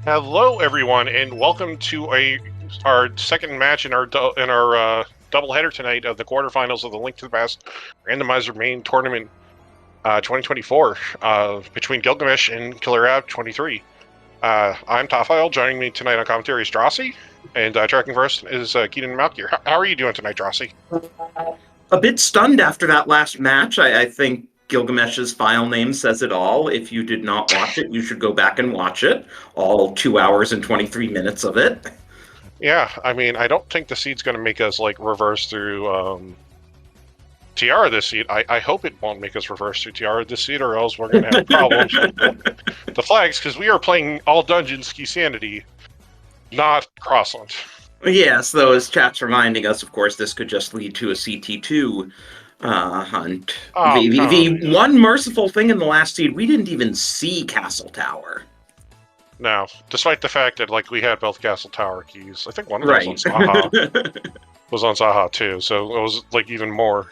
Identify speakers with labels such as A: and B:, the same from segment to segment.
A: Hello, everyone, and welcome to our second match in our doubleheader tonight of the quarterfinals of the Link to the Past Randomizer Main Tournament 2024 between Gylgamesh and KillerApp23. I'm Tafile. Joining me tonight on commentary is Drossi, and tracking first is Keaton Malkier. How are you doing tonight, Drossi?
B: A bit stunned after that last match. I think Gilgamesh's file name says it all. If you did not watch it, you should go back and watch it. All 2 hours and 23 minutes of it.
A: Yeah, I mean, I don't think the seed's going to make us, like, reverse through Tiara this seed. I hope it won't make us reverse through Tiara this seed, or else we're going to have problems with the flags, because we are playing all dungeons Ski Sanity, not Crossland.
B: Yes, though, as chat's reminding us, of course, this could just lead to a CT2 hunt.
A: Oh,
B: The one merciful thing in the last seed, we didn't even see Castle Tower.
A: No, despite the fact that, like, we had both Castle Tower keys. I think one of them was on Zaha. Was on Zaha too, so it was, like, even more.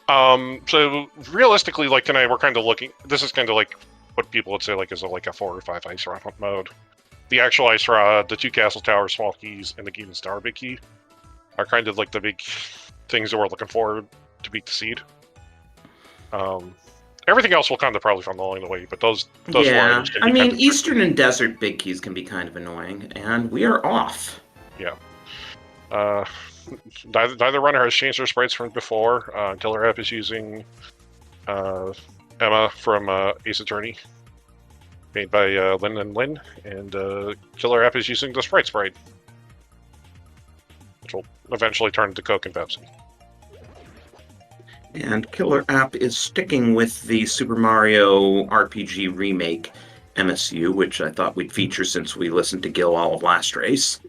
A: So realistically, like, tonight we're kind of looking. This is kind of like what people would say, like, is like a 4 or 5 ice rod mode. The actual ice rod, the 2 Castle Tower small keys, and the Ganon Star big key are kind of like the big things that we're looking for to beat the seed. Everything else will kind of probably find along the way, but those
B: yeah,
A: items can
B: I
A: be
B: mean,
A: kind of
B: Eastern and Desert big keys can be kind of annoying, and we are off.
A: Yeah. Neither runner has changed their sprites from before. KillerApp is using Emma from Ace Attorney, made by Lynn and Lynn, and KillerApp is using the Sprite, which will eventually turn into Coke and Pepsi.
B: And KillerApp is sticking with the Super Mario RPG remake MSU, which I thought we'd feature since we listened to Gil all of last race.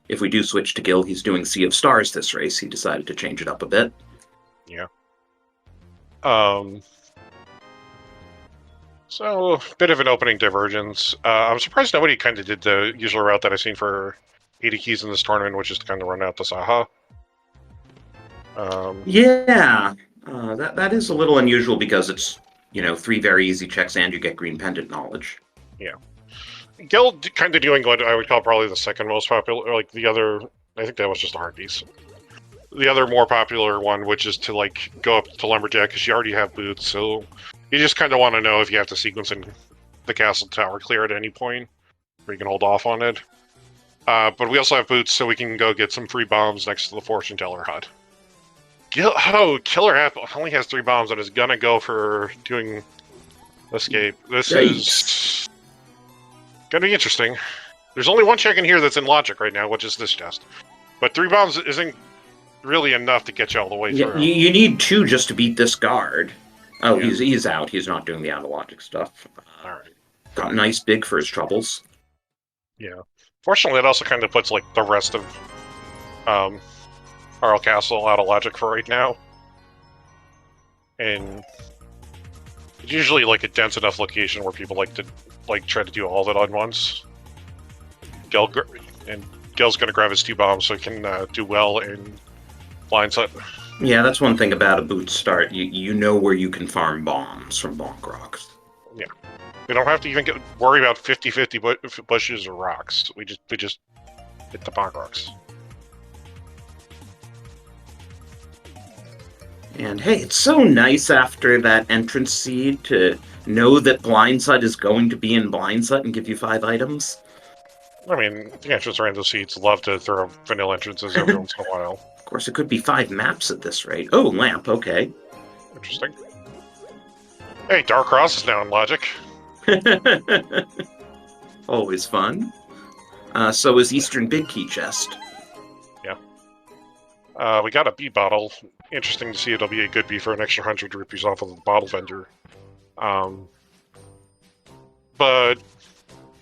B: If we do switch to Gil, he's doing Sea of Stars this race. He decided to change it up a bit.
A: Yeah. So, a bit of an opening divergence. I'm surprised nobody kind of did the usual route that I've seen for 80 keys in this tournament, which is to kind of run out the Zaha.
B: Yeah, that is a little unusual because it's, 3 very easy checks and you get green pendant knowledge.
A: Yeah. Gil kind of doing what I would call probably the second most popular, like the other, I think that was just a hard piece. The other more popular one, which is to, like, go up to Lumberjack, because you already have boots, so you just kind of want to know if you have to sequence in the Castle Tower clear at any point, where you can hold off on it. But we also have boots, so we can go get some free bombs next to the Fortune Teller hut. KillerApp only has 3 bombs and is gonna go for doing escape. This is gonna be interesting. There's only one check in here that's in logic right now, which is this chest. But 3 bombs isn't really enough to get you all the way through.
B: You need 2 just to beat this guard. Oh, yeah. He's out. He's not doing the out of logic stuff.
A: All right.
B: Got nice big for his troubles.
A: Yeah. Fortunately, it also kind of puts, like, the rest of Arl Castle out of logic for right now. And it's usually, like, a dense enough location where people like to, like, try to do all of it on once. Gil's gonna grab his 2 bombs so he can do well in blindside.
B: Yeah, that's one thing about a boot start. You know where you can farm bombs from bonk rocks.
A: Yeah. We don't have to even worry about 50-50 bushes or rocks. We just hit the bonk rocks.
B: And hey, it's so nice after that entrance seed to know that Blindside is going to be in Blindside and give you 5 items.
A: I mean, the entrance random seeds love to throw vanilla entrances every once in a while.
B: Of course, it could be 5 maps at this rate. Oh, lamp, okay.
A: Interesting. Hey, Dark Cross is now in logic.
B: Always fun. So is Eastern Big Key Chest.
A: Yeah. We got a B bottle. Interesting to see it'll be a good B for an extra 100 rupees off of the bottle vendor. But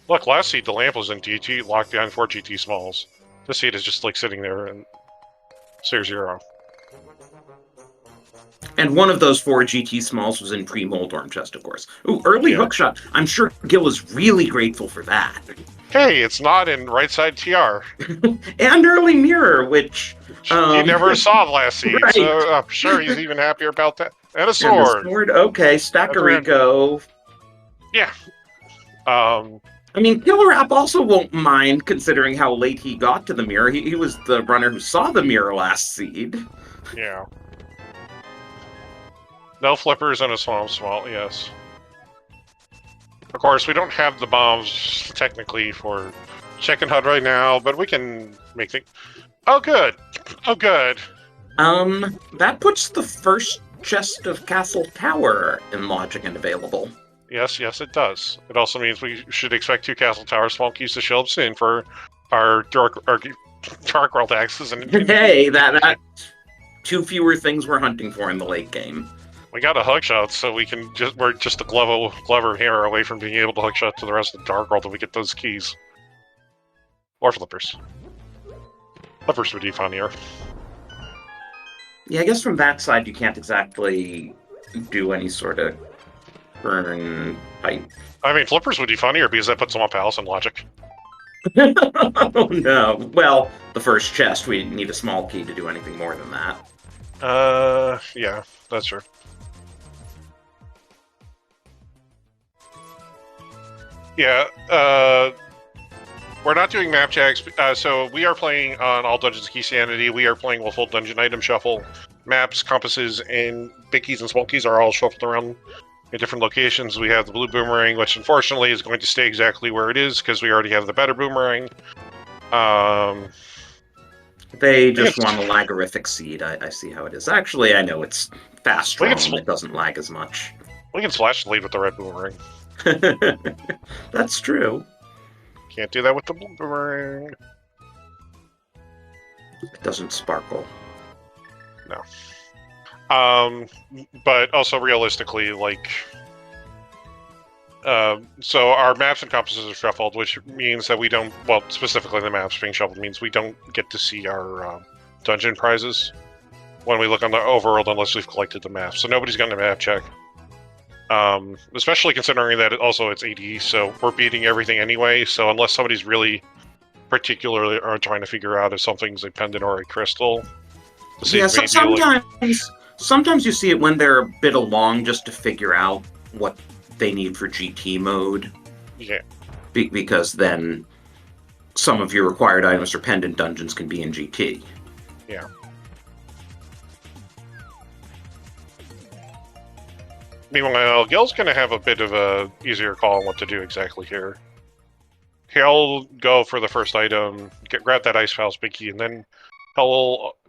A: look, last seed the lamp was in GT, locked down 4 GT smalls. This seed is just, like, sitting there and 0-0.
B: And one of those 4 GT smalls was in pre-Moldorm chest, of course. Ooh, early hookshot. I'm sure Gil is really grateful for that.
A: Hey, it's not in right side TR.
B: And early mirror, which
A: you never saw last seed,
B: right.
A: So I'm sure he's even happier about that. And a sword.
B: Okay, Stackerico.
A: Yeah.
B: I mean, KillerApp also won't mind considering how late he got to the mirror. He was the runner who saw the mirror last seed.
A: Yeah. No flippers and a small, yes. Of course, we don't have the bombs, technically, for Chicken HUD right now, but we can make things... Oh, good! Oh, good!
B: That puts the first chest of Castle Tower in logic and available.
A: Yes, it does. It also means we should expect 2 Castle Tower small keys to show up soon for our Dark World axes. And
B: Hey, that 2 fewer things we're hunting for in the late game.
A: We got a hookshot, so we're just a clever hair away from being able to hookshot to the rest of the Dark World if we get those keys. Or flippers. Flippers would be funnier.
B: Yeah, I guess from that side you can't exactly do any sort of burn pipe.
A: I mean, flippers would be funnier because that puts them on palace and logic.
B: Oh no. Well, the first chest, we need a small key to do anything more than that.
A: Yeah, that's true. Yeah, we're not doing map checks, so we are playing on all dungeons key sanity. We are playing with full dungeon item shuffle. Maps, compasses, and big keys and small keys are all shuffled around in different locations. We have the blue boomerang, which unfortunately is going to stay exactly where it is because we already have the better boomerang.
B: They just want a lagorific seed. I see how it is. Actually, I know it's fast drawn. It doesn't lag as much.
A: We can slash the lead with the red boomerang.
B: That's true.
A: Can't do that with the blue boomerang.
B: It doesn't sparkle.
A: No. But also realistically, like... so our maps and compasses are shuffled, which means that we don't... Well, specifically the maps being shuffled means we don't get to see our dungeon prizes when we look on the overworld unless we've collected the map. So nobody's gotten a map check. Especially considering that it's AD, so we're beating everything anyway, so unless somebody's really particularly are trying to figure out if something's a pendant or a crystal...
B: Yeah, sometimes you see it when they're a bit along just to figure out what they need for GT mode.
A: Yeah.
B: Because then some of your required items for pendant dungeons can be in GT.
A: Yeah. Meanwhile, Gil's going to have a bit of a easier call on what to do exactly here. He'll go for the first item, grab that Ice Palace big key, and then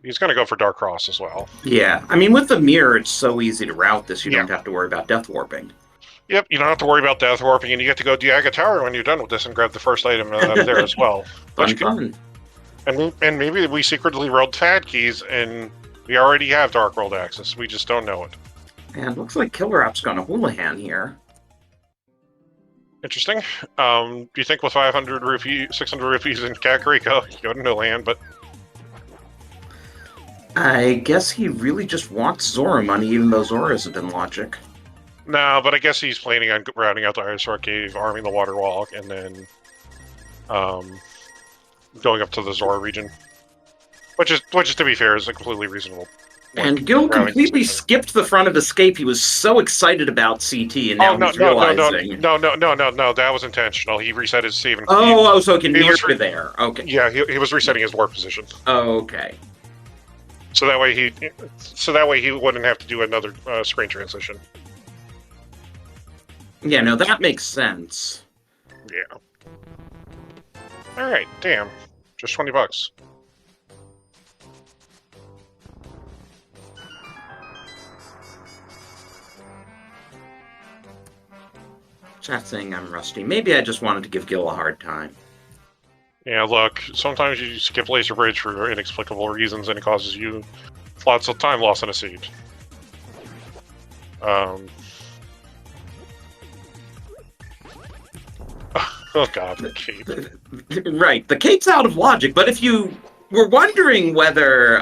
A: he's going to go for Dark Cross as well.
B: Yeah, I mean, with the mirror, it's so easy to route this, you don't have to worry about death warping.
A: Yep, you don't have to worry about death warping, and you get to go Diaga Tower when you're done with this and grab the first item there as well.
B: Fun.
A: And maybe we secretly rolled TAD keys, and we already have Dark World access. We just don't know it.
B: And looks like KillerApp's gone a Houlihan here.
A: Interesting. Do you think with 500 rupees, 600 rupees in Kakariko, you go to Houlihan, but...
B: I guess he really just wants Zora money, even though Zora isn't in logic.
A: No, but I guess he's planning on routing out the Ice Rock Cave, arming the Water Walk, and then going up to the Zora region. Which is, to be fair, is a completely reasonable.
B: And Gil completely skipped the front of Escape. He was so excited about CT, and now he's realizing...
A: No, that was intentional. He reset his save and...
B: So he can near there. Okay.
A: Yeah, he was resetting his warp position.
B: Okay.
A: So that way he wouldn't have to do another screen transition.
B: Yeah, no, that makes sense.
A: Yeah. Alright, damn. Just $20.
B: Chat saying I'm rusty. Maybe I just wanted to give Gil a hard time.
A: Yeah, look, sometimes you skip Laser Bridge for inexplicable reasons and it causes you lots of time loss in a seed. Oh god, the cape.
B: Right, the cape's out of logic, but if you were wondering whether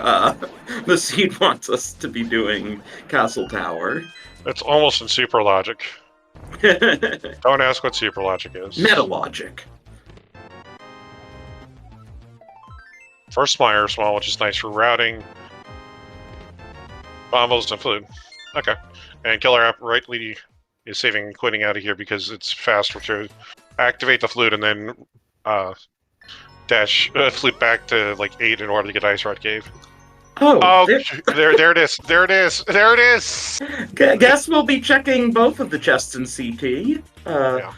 B: the seed wants us to be doing Castle Tower...
A: It's almost in super logic. Don't ask what super logic is.
B: Meta logic.
A: First Mire small, which is nice for routing. Bombos and food. Okay. And KillerApp rightly is saving quitting out of here because it's fast activate the flute, and then dash flute back to like 8 in order to get Ice Rod Cave.
B: Oh,
A: there it is. There it is. There it is.
B: Guess we'll be checking both of the chests in CT,
A: Yeah.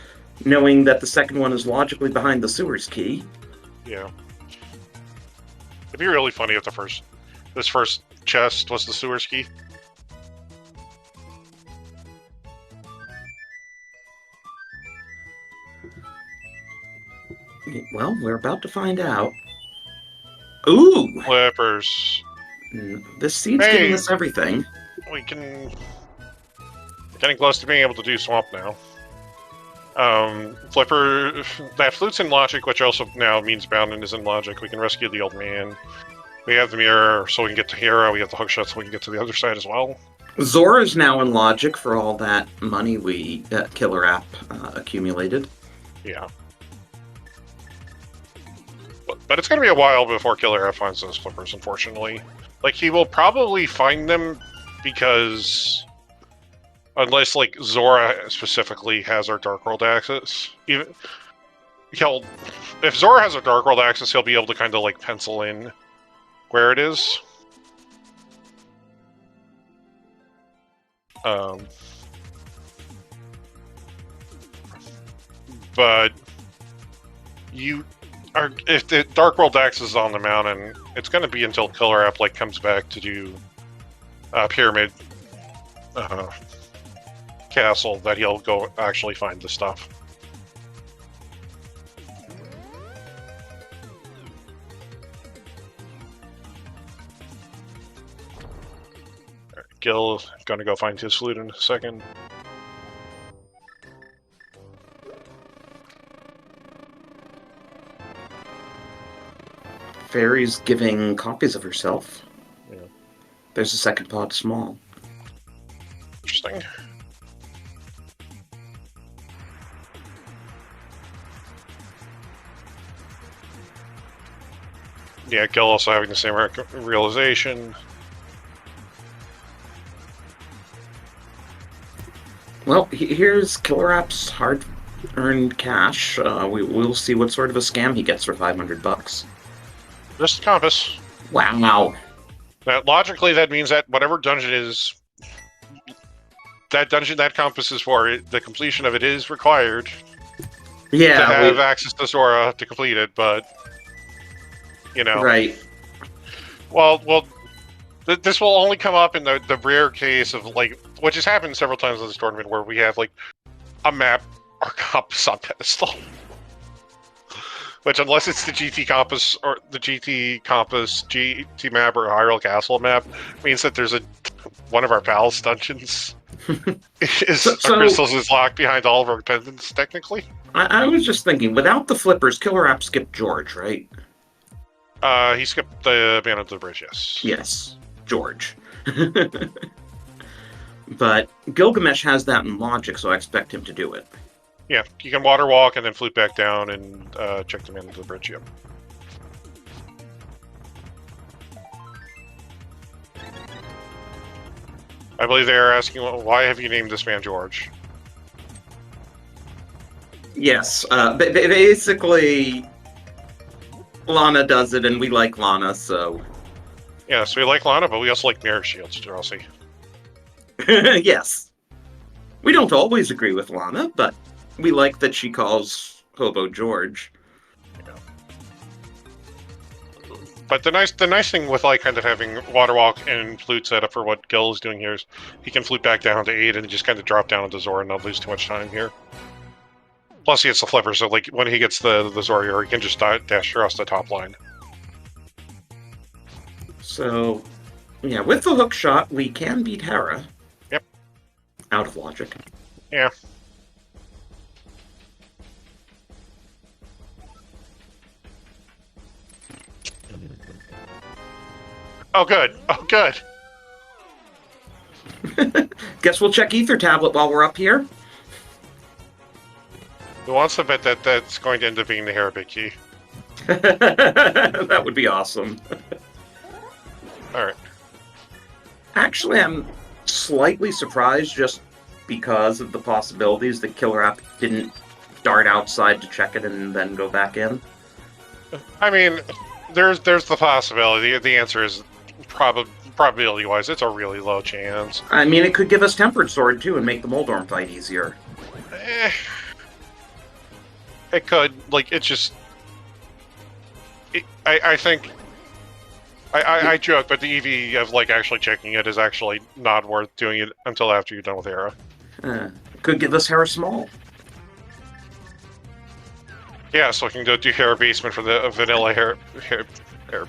B: knowing that the second one is logically behind the sewers key.
A: Yeah. It'd be really funny if this first chest was the sewers key.
B: Well, we're about to find out. Ooh!
A: Flippers.
B: This seed's giving us everything.
A: We can... Getting close to being able to do Swamp now. Flipper... That flute's in logic, which also now means Boundin is in logic. We can rescue the old man. We have the mirror, so we can get to Hero. We have the hookshot, so we can get to the other side as well.
B: Zora's now in logic for all that money that KillerApp accumulated.
A: Yeah. But it's going to be a while before KillerApp finds those flippers, unfortunately. Like, he will probably find them because... Unless, like, Zora specifically has our Dark World access. If Zora has a Dark World access, he'll be able to kind of, like, pencil in where it is. But if the Dark World access is on the mountain, it's going to be until KillerApp like comes back to do Pyramid Castle that he'll go actually find the stuff. Gil's gonna go find his flute in a second.
B: Fairy's giving copies of herself.
A: Yeah.
B: There's a second pod small.
A: Interesting. Yeah, Gil also having the same realization.
B: Well, here's KillerApp's hard-earned cash. We'll see what sort of a scam he gets for $500.
A: Just a compass.
B: Wow.
A: Now, logically, that means that whatever dungeon is... That dungeon that compass is for, the completion of it is required.
B: Yeah.
A: To have access to Zora to complete it, but... You know.
B: Right.
A: Well, this will only come up in the rare case of, like... Which has happened several times in this tournament, where we have, like, a map or compass on pedestal. Which, unless it's the GT compass, or the GT compass, GT map, or Hyrule Castle map, means that there's one of our pals' dungeons crystals is locked behind all of our pendants, technically.
B: I was just thinking, without the flippers, KillerApp skipped George, right?
A: He skipped the Man Under the Bridge, yes.
B: Yes, George. But Gylgamesh has that in logic, so I expect him to do it.
A: Yeah, you can water walk and then flute back down and check the Man Under the Bridge, yeah. I believe they are asking, why have you named this man George?
B: Yes, basically, Lana does it, and we like Lana, so...
A: Yeah, so we like Lana, but we also like Mirror Shields, Drosy.
B: Yes. We don't always agree with Lana, but we like that she calls Hobo George.
A: Yeah. But the nice thing with like kind of having water walk and flute set up for what Gil is doing here is he can flute back down to 8 and just kind of drop down into Zora and not lose too much time here. Plus he gets the flipper, so like when he gets the Zora here, he can just dash across the top line.
B: So, yeah, with the hook shot, we can beat Hera.
A: Yep.
B: Out of logic.
A: Yeah. Oh, good. Oh, good.
B: Guess we'll check Ether Tablet while we're up here.
A: Who wants to bet that that's going to end up being the Hera Big Key?
B: That would be awesome.
A: Alright.
B: Actually, I'm slightly surprised just because of the possibilities that KillerApp didn't dart outside to check it and then go back in?
A: I mean, there's the possibility. The answer is probability-wise, it's a really low chance.
B: I mean, it could give us Tempered Sword, too, and make the Moldorm fight easier.
A: It could. Like, it's just... I think... I joke, but the EV of, like, actually checking it is actually not worth doing it until after you're done with Hera.
B: Could give us Hera Small.
A: Yeah, so I can go do Hera Basement for the vanilla Hera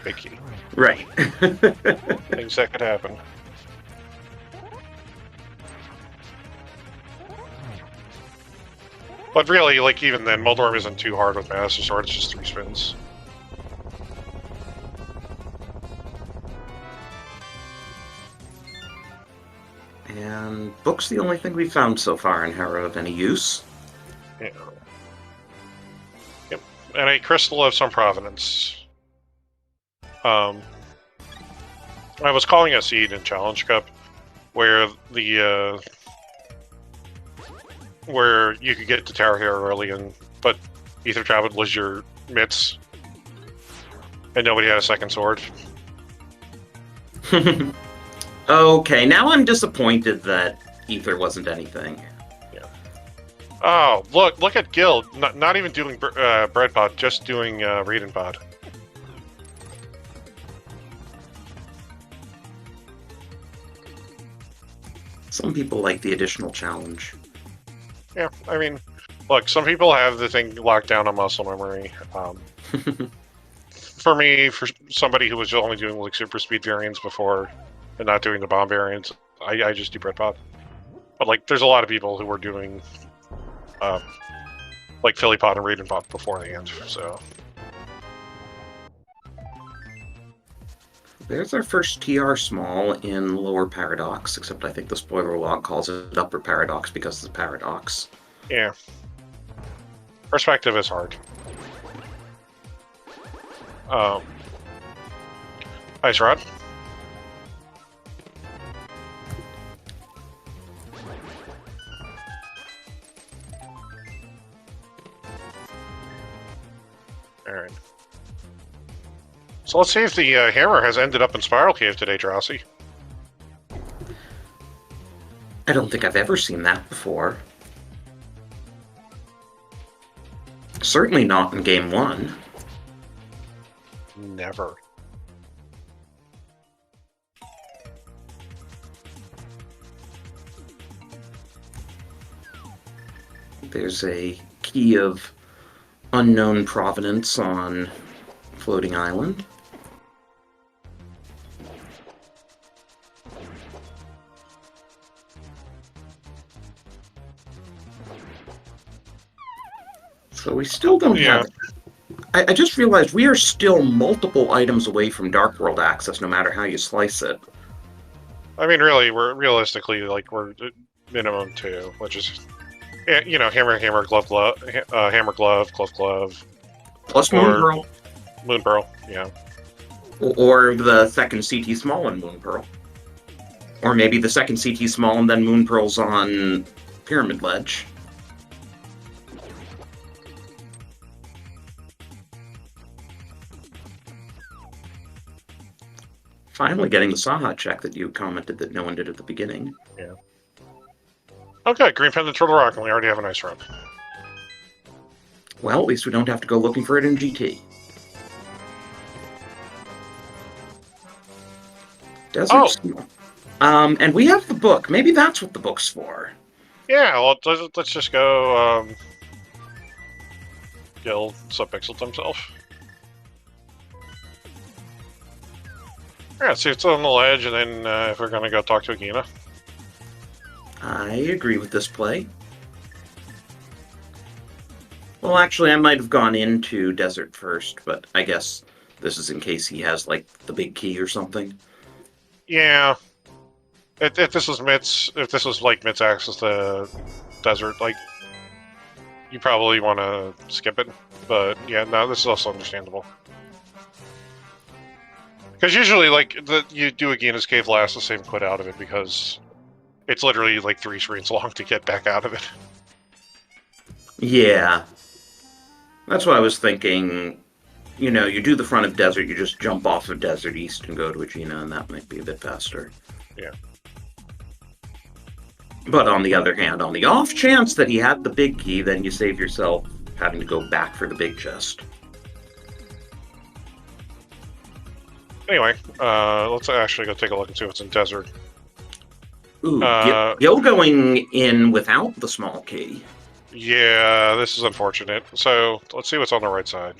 A: Big Key.
B: Right.
A: Things that could happen. But really, like, even then, Moldorm isn't too hard with Master Sword, it's just 3 spins.
B: And book's the only thing we've found so far in Hera of any use.
A: Yeah. Yep. And a Crystal of some provenance. I was calling a seed in Challenge Cup, where the where you could get to Tower Hero early, but Ether Traveled was your mitts, and nobody had a second sword.
B: Okay, now I'm disappointed that Ether wasn't anything.
A: Yeah. Oh, look at Gil. Not even doing Bread Pod, just doing Raiden Pod.
B: Some people like the additional challenge.
A: Yeah, I mean, look, some people have the thing locked down on muscle memory. For me, for somebody who was only doing like super speed variants before and not doing the bomb variants, I just do Bread Pod. But like, there's a lot of people who were doing like Philly Pod and Raiden Pod beforehand, so...
B: There's our first TR Small in Lower Paradox, except I think the spoiler log calls it Upper Paradox because it's a paradox.
A: Yeah. Perspective is hard. Ice Rod. Alright. So let's see if the hammer has ended up in Spiral Cave today, Drowsy.
B: I don't think I've ever seen that before. Certainly not in Game 1.
A: Never.
B: There's a key of unknown provenance on Floating Island. So we still don't have it. I just realized we are still multiple items away from Dark World access, no matter how you slice it.
A: I mean, really, we're realistically, like, we're minimum 2, which is, you know, hammer, glove, hammer, glove, glove.
B: Plus Moon Pearl.
A: Moon Pearl, yeah.
B: Or the second CT Small and Moon Pearl. Or maybe the second CT Small and then Moon Pearl's on Pyramid Ledge. Finally getting the Saha check that you commented that no one did at the beginning.
A: Yeah. Okay, Green Pendant Turtle Rock, and we already have a nice run.
B: Well, at least we don't have to go looking for it in GT. Desert Snow. And we have the book. Maybe that's what the book's for.
A: Yeah, well, let's just go, Gil subpixeled himself. Yeah, see if it's on the ledge, and then if we're gonna go talk to Agina.
B: I agree with this play. Well, actually, I might have gone into Desert first, but I guess this is in case he has, like, the big key or something.
A: Yeah. If this was Mitz, if this was, like, Mitz access to Desert, like, you probably want to skip it. But, yeah, no, this is also understandable. Because usually, like, you do Agina's Cave last the same quit out of it, because it's literally, like, 3 screens long to get back out of it.
B: Yeah. That's what I was thinking. You know, you do the front of desert, you just jump off of Desert East and go to Aegina, and that might be a bit faster.
A: Yeah.
B: But on the other hand, on the off chance that he had the big key, then you save yourself having to go back for the big chest.
A: Anyway, let's actually go take a look and see what's in Desert.
B: Ooh, Gil going in without the small key.
A: Yeah, this is unfortunate. So, let's see what's on the right side.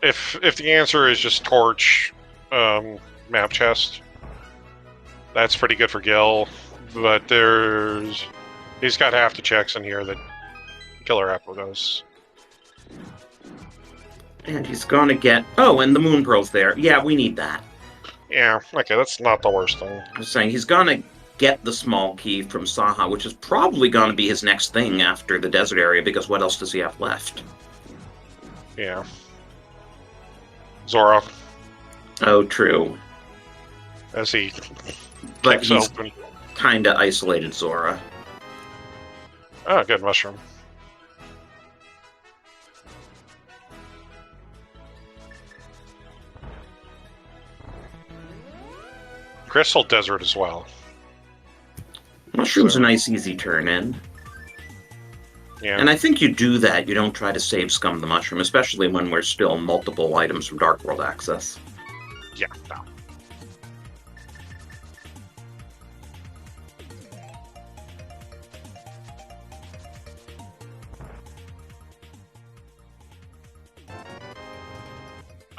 A: If the answer is just Torch, map chest, that's pretty good for Gil. But he's got half the checks in here that KillerApp does.
B: And he's gonna get... Oh, and the Moon Pearl's there. Yeah, we need that.
A: Yeah, okay, that's not the worst thing.
B: I was saying, he's gonna get the small key from Saha, which is probably gonna be his next thing after the desert area, because what else does he have left?
A: Yeah. Zora.
B: Oh, true.
A: As he
B: But he's
A: open.
B: Kinda isolated Zora.
A: Oh, good mushroom. Crystal Desert as well.
B: Mushroom's a nice, easy turn in.
A: Yeah.
B: And I think you do that. You don't try to save Scum the Mushroom, especially when we're still multiple items from Dark World access.
A: Yeah, no.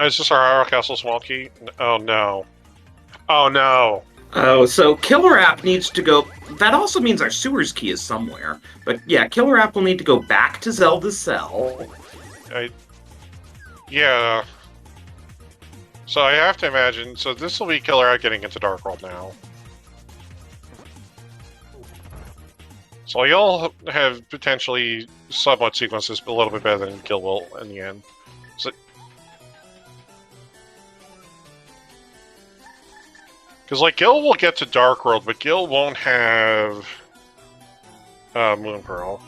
A: Is this our Castle small key? Oh no. Oh no.
B: Oh, so KillerApp needs to go... That also means our Sewers key is somewhere. But yeah, KillerApp will need to go back to Zelda's cell.
A: Yeah. So I have to imagine... So this will be KillerApp getting into Dark World now. So you'll have potentially somewhat sequences, but a little bit better than Gil will in the end. So... Because, like, Gil will get to Dark World, but Gil won't have Moon Pearl.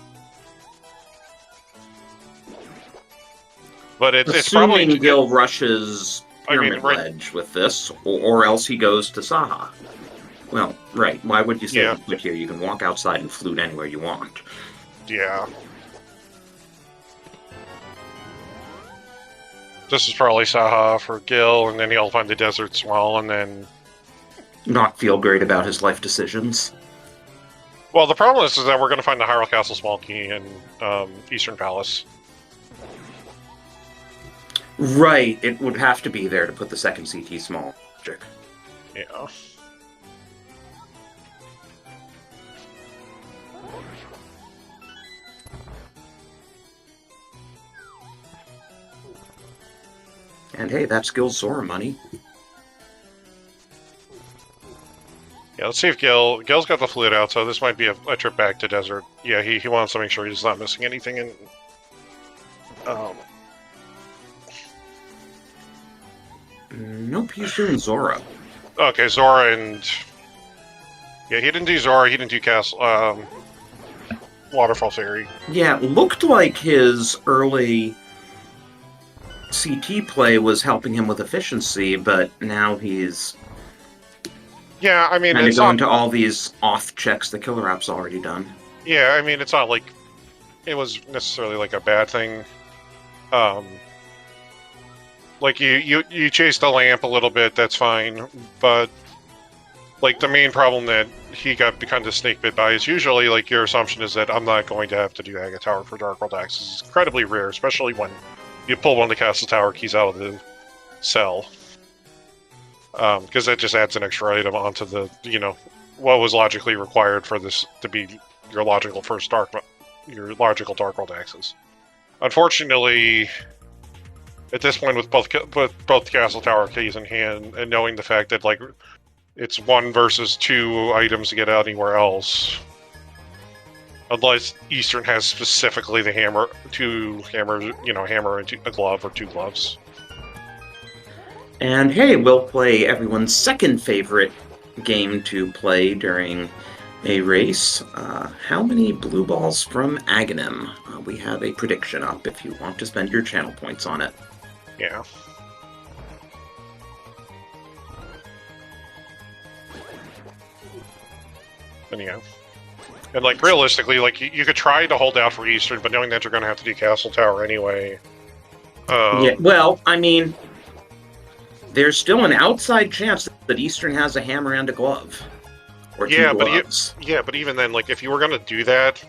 A: But it's probably...
B: Assuming Gil rushes Pyramid Ledge with this, or else he goes to Saha. Well, right. Why would you say you put here? You can walk outside and flute anywhere you want.
A: Yeah. This is probably Saha for Gil, and then he'll find the Desert Swell, and then...
B: Not feel great about his life decisions.
A: Well, the problem is that we're going to find the Hyrule Castle small key in Eastern Palace.
B: Right, it would have to be there to put the second CT small magic.
A: Yeah.
B: And hey, that's Gil's Zora money.
A: Yeah, let's see if Gil's got the flute out, so this might be a trip back to Desert. Yeah, he wants to make sure he's not missing anything. And
B: nope, he's doing Zora.
A: Okay, Zora and... Yeah, he didn't do Zora, he didn't do Castle... Waterfall Fairy.
B: Yeah, it looked like his early CT play was helping him with efficiency, but now he's...
A: Yeah, I mean,
B: and
A: it's
B: going
A: not...
B: to all these off checks that KillerApp's already done.
A: Yeah, I mean, it's not like it was necessarily like a bad thing. Like you chase the lamp a little bit, that's fine, but like the main problem that he got kind of snake bit by is usually like your assumption is that I'm not going to have to do Agate Tower for Dark World access. It's incredibly rare, especially when you pull one of the Castle Tower keys out of the cell. Because that just adds an extra item onto the, what was logically required for this to be your logical Dark World access. Unfortunately, at this point, with both Castle Tower keys in hand, and knowing the fact that like it's 1 versus 2 items to get out anywhere else, unless Eastern has specifically the hammer, 2 hammers, hammer and a glove or 2 gloves.
B: And hey, we'll play everyone's second favorite game to play during A race. How many blue balls from Aghanim? We have a prediction up if you want to spend your channel points on it.
A: Yeah. And yeah. And like realistically, like you could try to hold out for Eastern, but knowing that you're going to have to do Castle Tower anyway.
B: Yeah. Well, I mean, there's still an outside chance that Eastern has a hammer and a glove, or two gloves.
A: But even then, like if you were going to do that,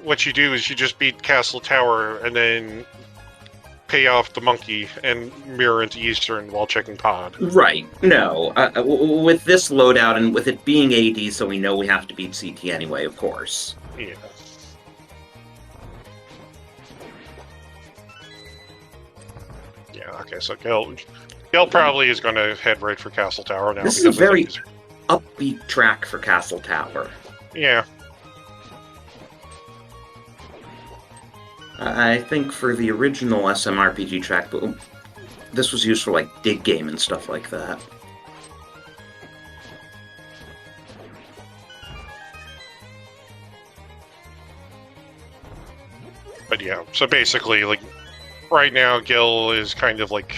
A: what you do is you just beat Castle Tower and then pay off the monkey and mirror into Eastern while checking pod.
B: Right. No. With this loadout and with it being AD, so we know we have to beat CT anyway, of course.
A: Yeah. Yeah, okay, so Gil probably is going to head right for Castle Tower now.
B: This is a very upbeat track for Castle Tower.
A: Yeah.
B: I think for the original SMRPG track, but this was used for like dig game and stuff like that.
A: But yeah, so basically, like, right now, Gil is kind of like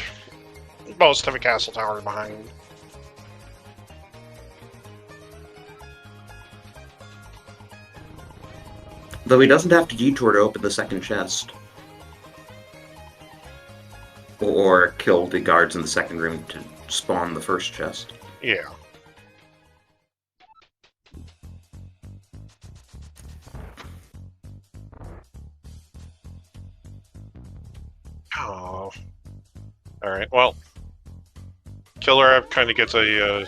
A: most of a Castle Tower behind.
B: Though he doesn't have to detour to open the second chest. Or kill the guards in the second room to spawn the first chest.
A: Yeah. Oh. Alright, well. KillerApp kind of gets a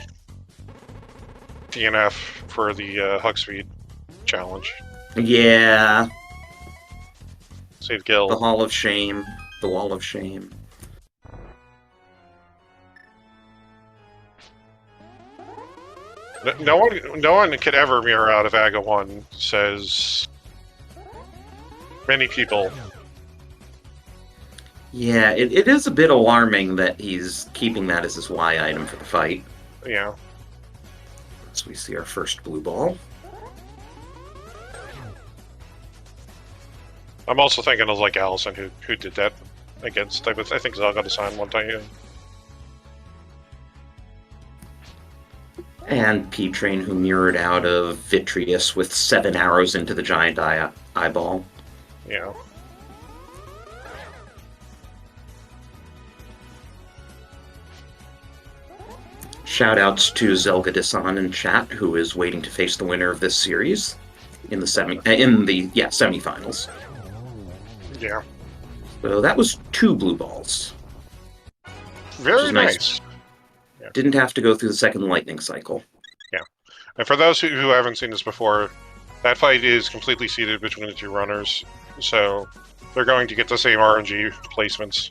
A: DNF for the Hug Speed challenge.
B: Yeah.
A: Save Gil.
B: The Hall of Shame. The Wall of Shame.
A: No one could ever mirror out of Aga 1, says many people.
B: Yeah, it is a bit alarming that he's keeping that as his Y item for the fight.
A: Yeah.
B: So we see our first blue ball.
A: I'm also thinking of like Allison who did that against, I think Zelga design one time.
B: And P-Train, who mirrored out of Vitreous with 7 arrows into the giant eyeball.
A: Yeah.
B: Shoutouts to Zelga Desan in chat, who is waiting to face the winner of this series in the semifinals.
A: Yeah.
B: So that was 2 blue balls.
A: Very nice.
B: Yeah. Didn't have to go through the second lightning cycle.
A: Yeah. And for those who haven't seen this before, that fight is completely seated between the two runners, so they're going to get the same RNG placements.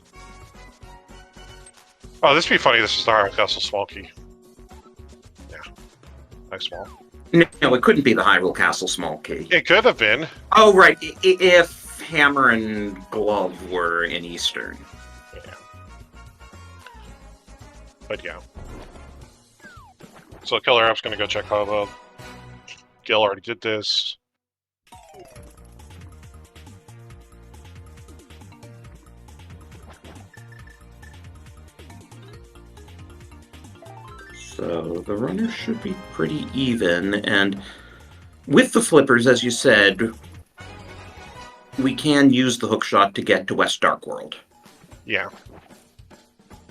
A: Oh, this would be funny. This is the Hyrule Castle small key. Yeah. Nice wall.
B: No, it couldn't be the Hyrule Castle small key.
A: It could have been.
B: Oh, right. If Hammer and Glove were in Eastern.
A: Yeah. But yeah. So KillerApp's going to go check Hubbub. Gil already did this.
B: So the runners should be pretty even, and with the flippers, as you said, we can use the hookshot to get to West Dark World.
A: Yeah.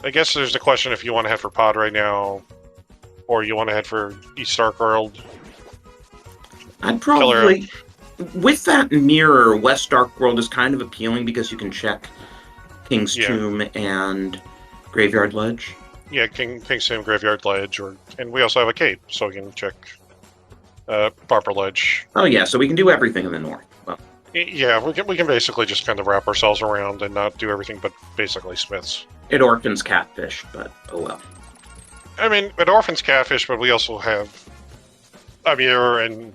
A: I guess there's the question if you want to head for Pod right now, or you want to head for East Dark World.
B: I'd probably... With that mirror, West Dark World is kind of appealing because you can check King's Tomb and Graveyard Ledge.
A: Yeah, King's Tomb, Graveyard Ledge, and we also have a cape, so we can check Barbara Ledge.
B: Oh yeah, so we can do everything in the north. Well,
A: yeah, we can basically just kind of wrap ourselves around and not do everything but basically Smiths.
B: It orphans Catfish, but oh well.
A: I mean, it orphans Catfish, but we also have Amir and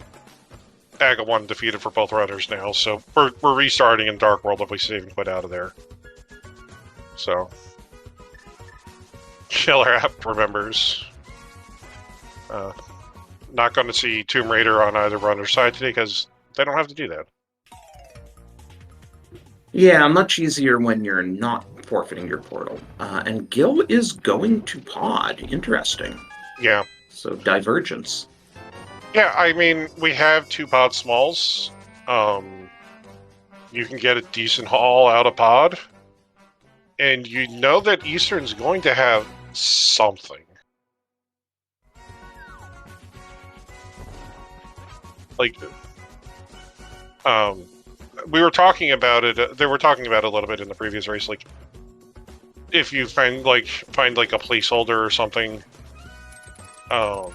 A: Aga 1 defeated for both runners now, so we're restarting in Dark World if we save and put out of there. So... KillerApp remembers. not going to see Tomb Raider on either runner's side today because they don't have to do that.
B: Yeah, much easier when you're not forfeiting your portal. And Gil is going to pod. Interesting.
A: Yeah.
B: So, divergence.
A: Yeah, I mean, we have 2 pod smalls. You can get a decent haul out of pod. And you know that Eastern's going to have something. Like, we were talking about it. They were talking about it a little bit in the previous race. Like, if you find like a placeholder or something, that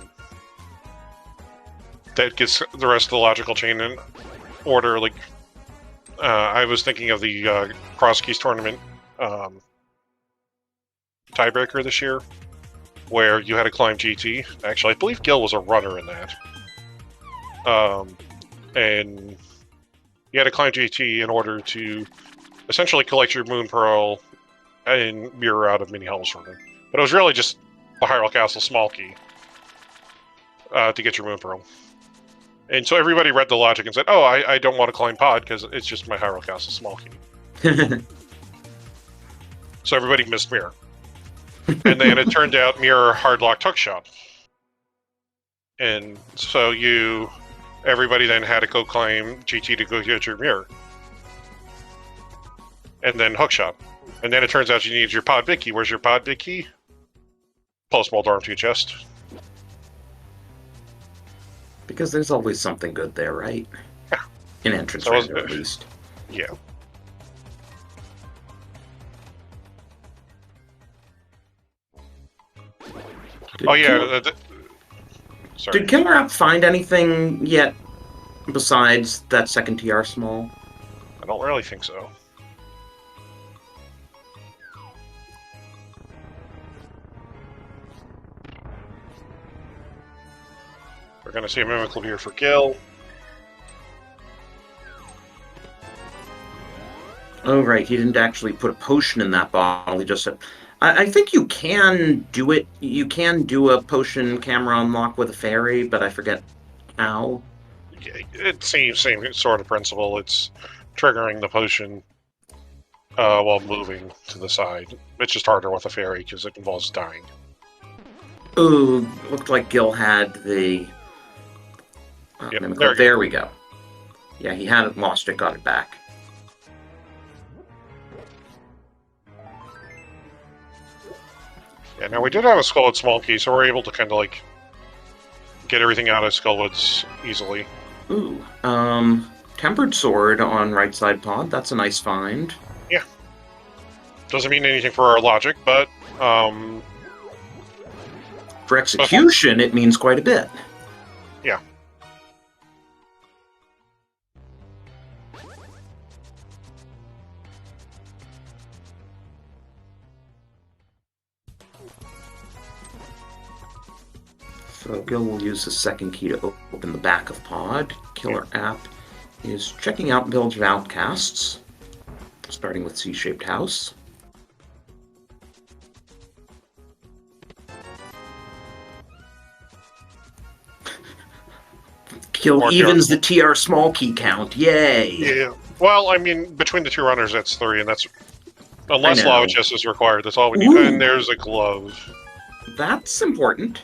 A: gets the rest of the logical chain in order. Like, I was thinking of the Cross Keys tournament tiebreaker this year, where you had to climb GT. Actually, I believe Gil was a runner in that. And you had to climb GT in order to essentially collect your Moon Pearl and mirror out of Mini Hells from it. But it was really just the Hyrule Castle small key to get your Moon Pearl. And so everybody read the logic and said, oh, I don't want to climb pod because it's just my Hyrule Castle small key. So everybody missed Mirror. And then it turned out Mirror hardlocked hookshot. And so everybody then had to go climb GT to go get your Mirror. And then hookshot. And then it turns out you need your pod big key. Where's your pod big key? Post Mold arm to your chest.
B: Because there's always something good there, right?
A: Yeah.
B: In entrance render, at least.
A: Yeah. Sorry.
B: Did KillerApp find anything yet besides that second TR small?
A: I don't really think so. We're going to see a Mimicry here for Gil.
B: Oh, right. He didn't actually put a potion in that bottle. He just said... I think you can do it. You can do a potion camera unlock with a fairy, but I forget how.
A: It seems same sort of principle. It's triggering the potion while moving to the side. It's just harder with a fairy because it involves dying.
B: Ooh, looked like Gil had the... there we go. Yeah, he hadn't lost it, got it back.
A: Yeah, now we did have a Skullwood small key, so we're able to kind of like get everything out of Skullwoods easily.
B: Ooh, Tempered Sword on right side pod. That's a nice find.
A: Yeah. Doesn't mean anything for our logic, but
B: for execution, it means quite a bit.
A: Yeah.
B: So Gil will use his second key to open the back of pod. KillerApp is checking out Village of Outcasts, starting with C-shaped house. Gil evens the TR small key count. Yay!
A: Yeah. Well, I mean, between the 2 runners, that's 3, and that's... Unless Lava Chest is required, that's all we need. Ooh. And there's a glove.
B: That's important.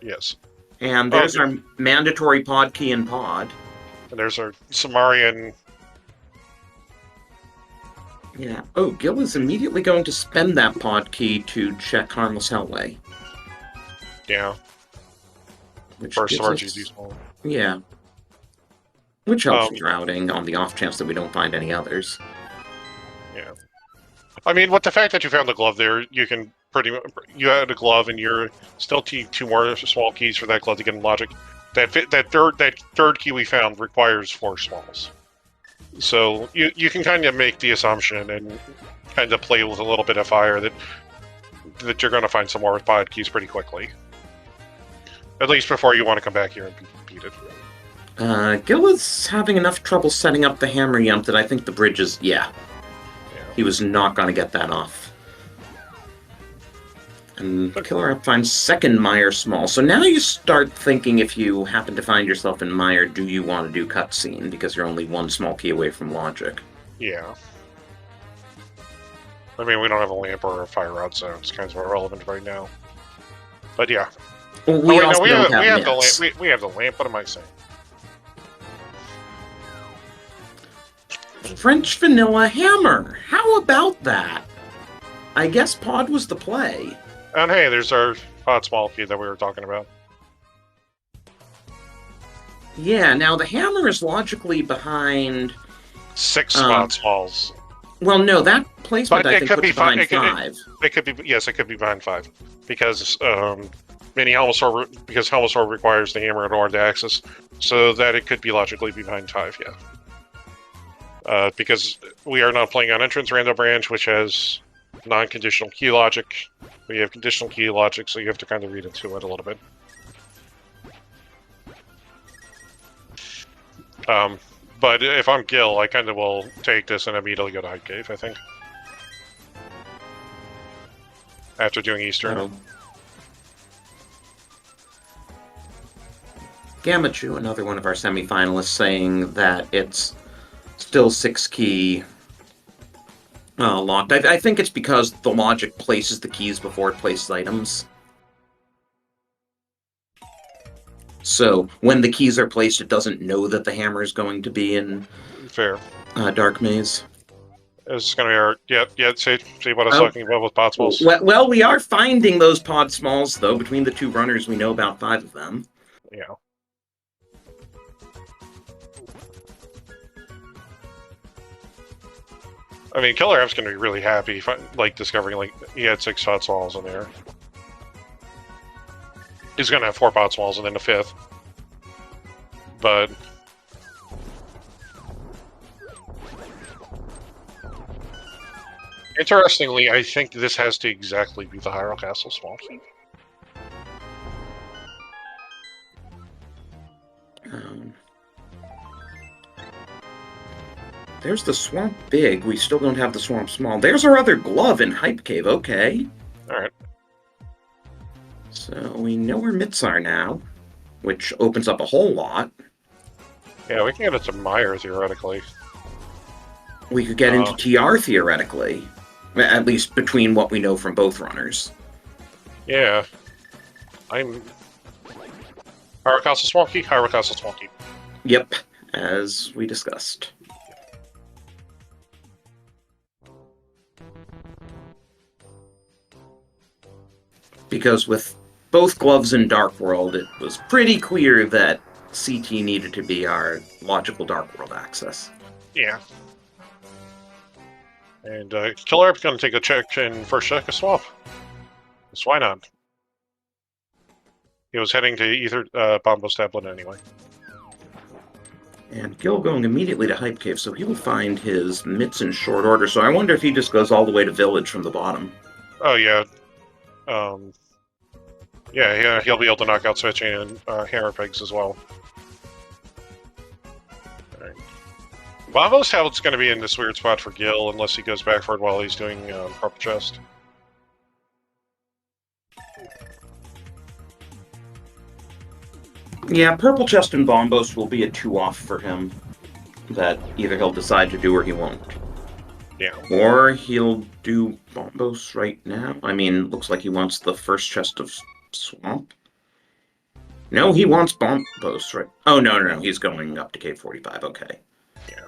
A: Yes.
B: And there's our mandatory pod key in pod.
A: And there's our Sumerian...
B: Yeah. Oh, Gil is immediately going to spend that pod key to check Harmless Hellway.
A: Yeah.
B: Which
A: first of our GG small.
B: Yeah. Which helps with routing on the off chance that we don't find any others.
A: Yeah. I mean, with the fact that you found the glove there, you can you had a glove and you're still 2 more small keys for that glove to get in logic. That third key we found requires 4 smalls. So you can kind of make the assumption and kind of play with a little bit of fire that you're going to find some more pod keys pretty quickly. At least before you want to come back here and beat it.
B: Gil is having enough trouble setting up the hammer yump that I think the bridge is... Yeah. He was not going to get that off. And KillerApp finds second Mire small. So now you start thinking, if you happen to find yourself in Mire, do you want to do cutscene? Because you're only one small key away from logic.
A: Yeah. I mean, we don't have a lamp or a fire rod, so it's kind of irrelevant right now. But yeah.
B: Well, we have
A: the lamp. We have the lamp. What am I saying?
B: French vanilla hammer. How about that? I guess Pod was the play.
A: And hey, there's our Pod small key that we were talking about.
B: Yeah, now the hammer is logically behind
A: 6 Pod smalls.
B: Well, no, that placement I think puts it behind 5.
A: It could be, yes, it could be behind 5 because Helmosaur requires the hammer in order to access, so that it could be logically behind 5. Yeah. Because we are not playing on entrance random branch, which has non-conditional key logic. We have conditional key logic, so you have to kind of read into it a little bit. But if I'm Gil, I kind of will take this and immediately go to Hype Cave, I think. After doing Eastern.
B: Gamachu, another one of our semi-finalists, saying that it's still 6 key locked. I think it's because the logic places the keys before it places items. So when the keys are placed, it doesn't know that the hammer is going to be in
A: Fair.
B: Dark Maze.
A: It's going to be our... Yeah, see what I was talking about with pod smalls?
B: Well, we are finding those pod smalls, though. Between the 2 runners, we know about 5 of them.
A: Yeah. I mean, KillerApp's going to be really happy, discovering, he had 6 pod smalls in there. He's going to have 4 pod smalls and then a 5th. But... interestingly, I think this has to exactly be the Hyrule Castle Swamp Key.
B: There's the Swamp Big. We still don't have the Swamp Small. There's our other glove in Hype Cave. Okay.
A: Alright.
B: So we know where mitts are now, which opens up a whole lot.
A: Yeah, we can get it to Mire, theoretically.
B: We could get into TR, theoretically. At least between what we know from both runners.
A: Yeah. Hyrule Castle Swamp Key, Hyrule Castle Swamp Key.
B: Yep, as we discussed. Because with both gloves in Dark World, it was pretty clear that CT needed to be our logical Dark World access.
A: Yeah. And KillerApp's going to take a check in first check of Swamp. So why not? He was heading to either Bombo's tablet anyway.
B: And Gil going immediately to Hype Cave, so he will find his mitts in short order. So I wonder if he just goes all the way to Village from the bottom.
A: Oh, yeah. Yeah, he'll be able to knock out Switching and Hammer Pegs as well. Alright. Bombo's tablet's going to be in this weird spot for Gil, unless he goes back for it while he's doing Purple Chest.
B: Yeah, Purple Chest and Bombos will be a 2-off for him. That either he'll decide to do or he won't.
A: Yeah.
B: Or he'll do Bombos right now. I mean, looks like he wants the first chest of Swamp. No, he wants Bombos, right? Oh, no, he's going up to Cave 45, okay.
A: Yeah.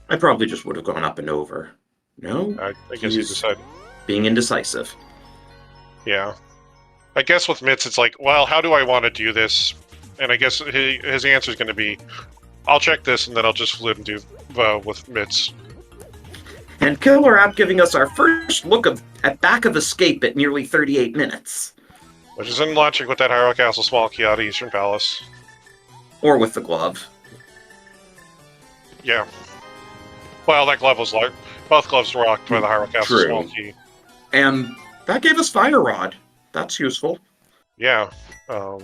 B: I probably just would have gone up and over. No?
A: I guess he decided.
B: Being indecisive.
A: Yeah. I guess with Mitts, it's like, well, how do I want to do this? And I guess his answer is going to be, I'll check this, and then I'll just flip and do with Mitts.
B: And KillerApp giving us our first look at Back of Escape at nearly 38 minutes.
A: Which is in logic with that Hyrule Castle Small Key out of Eastern Palace.
B: Or with the glove.
A: Yeah. Well, that glove was like... both gloves were locked by the Hyrule Castle Small Key.
B: And that gave us Fire Rod. That's useful.
A: Yeah. Let's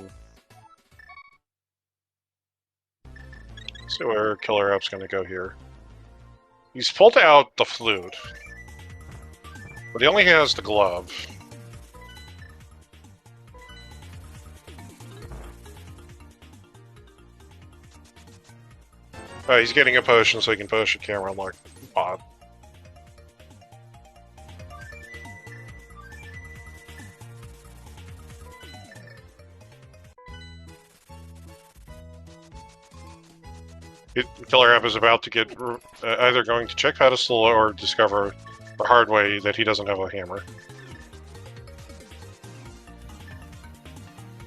A: see where KillerApp's going to go here. He's pulled out the flute. But he only has the glove. He's getting a potion so he can push a camera lock pod. KillerApp is about to get either going to check pedestal or discover the hard way that he doesn't have a hammer.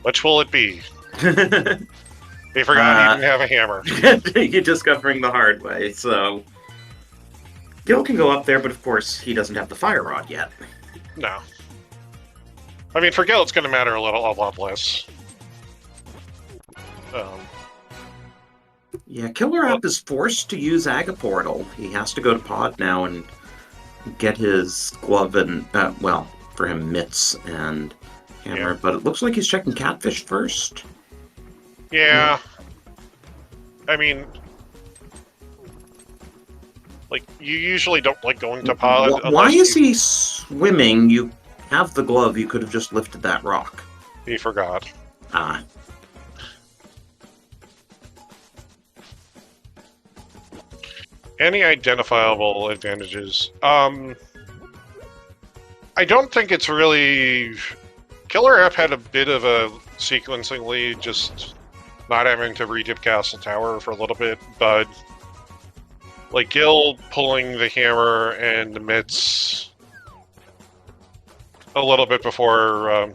A: Which will it be? He forgot he didn't have a hammer.
B: You're discovering the hard way, so... Gil can go up there, but of course he doesn't have the fire rod yet.
A: No. I mean, for Gil it's going to matter a lot less.
B: Yeah, KillerApp is forced to use Agaportal. He has to go to Pod now and get his glove and, well, for him, mitts and hammer. Yeah. But it looks like he's checking Catfish first.
A: Yeah. I mean, like, you usually don't like going to Pod.
B: Why is he swimming? You have the glove. You could have just lifted that rock.
A: He forgot.
B: Ah.
A: Any identifiable advantages? I don't think it's really... KillerApp had a bit of a sequencing lead, just not having to redip Castle Tower for a little bit, but like Gil pulling the hammer and the mitts a little bit before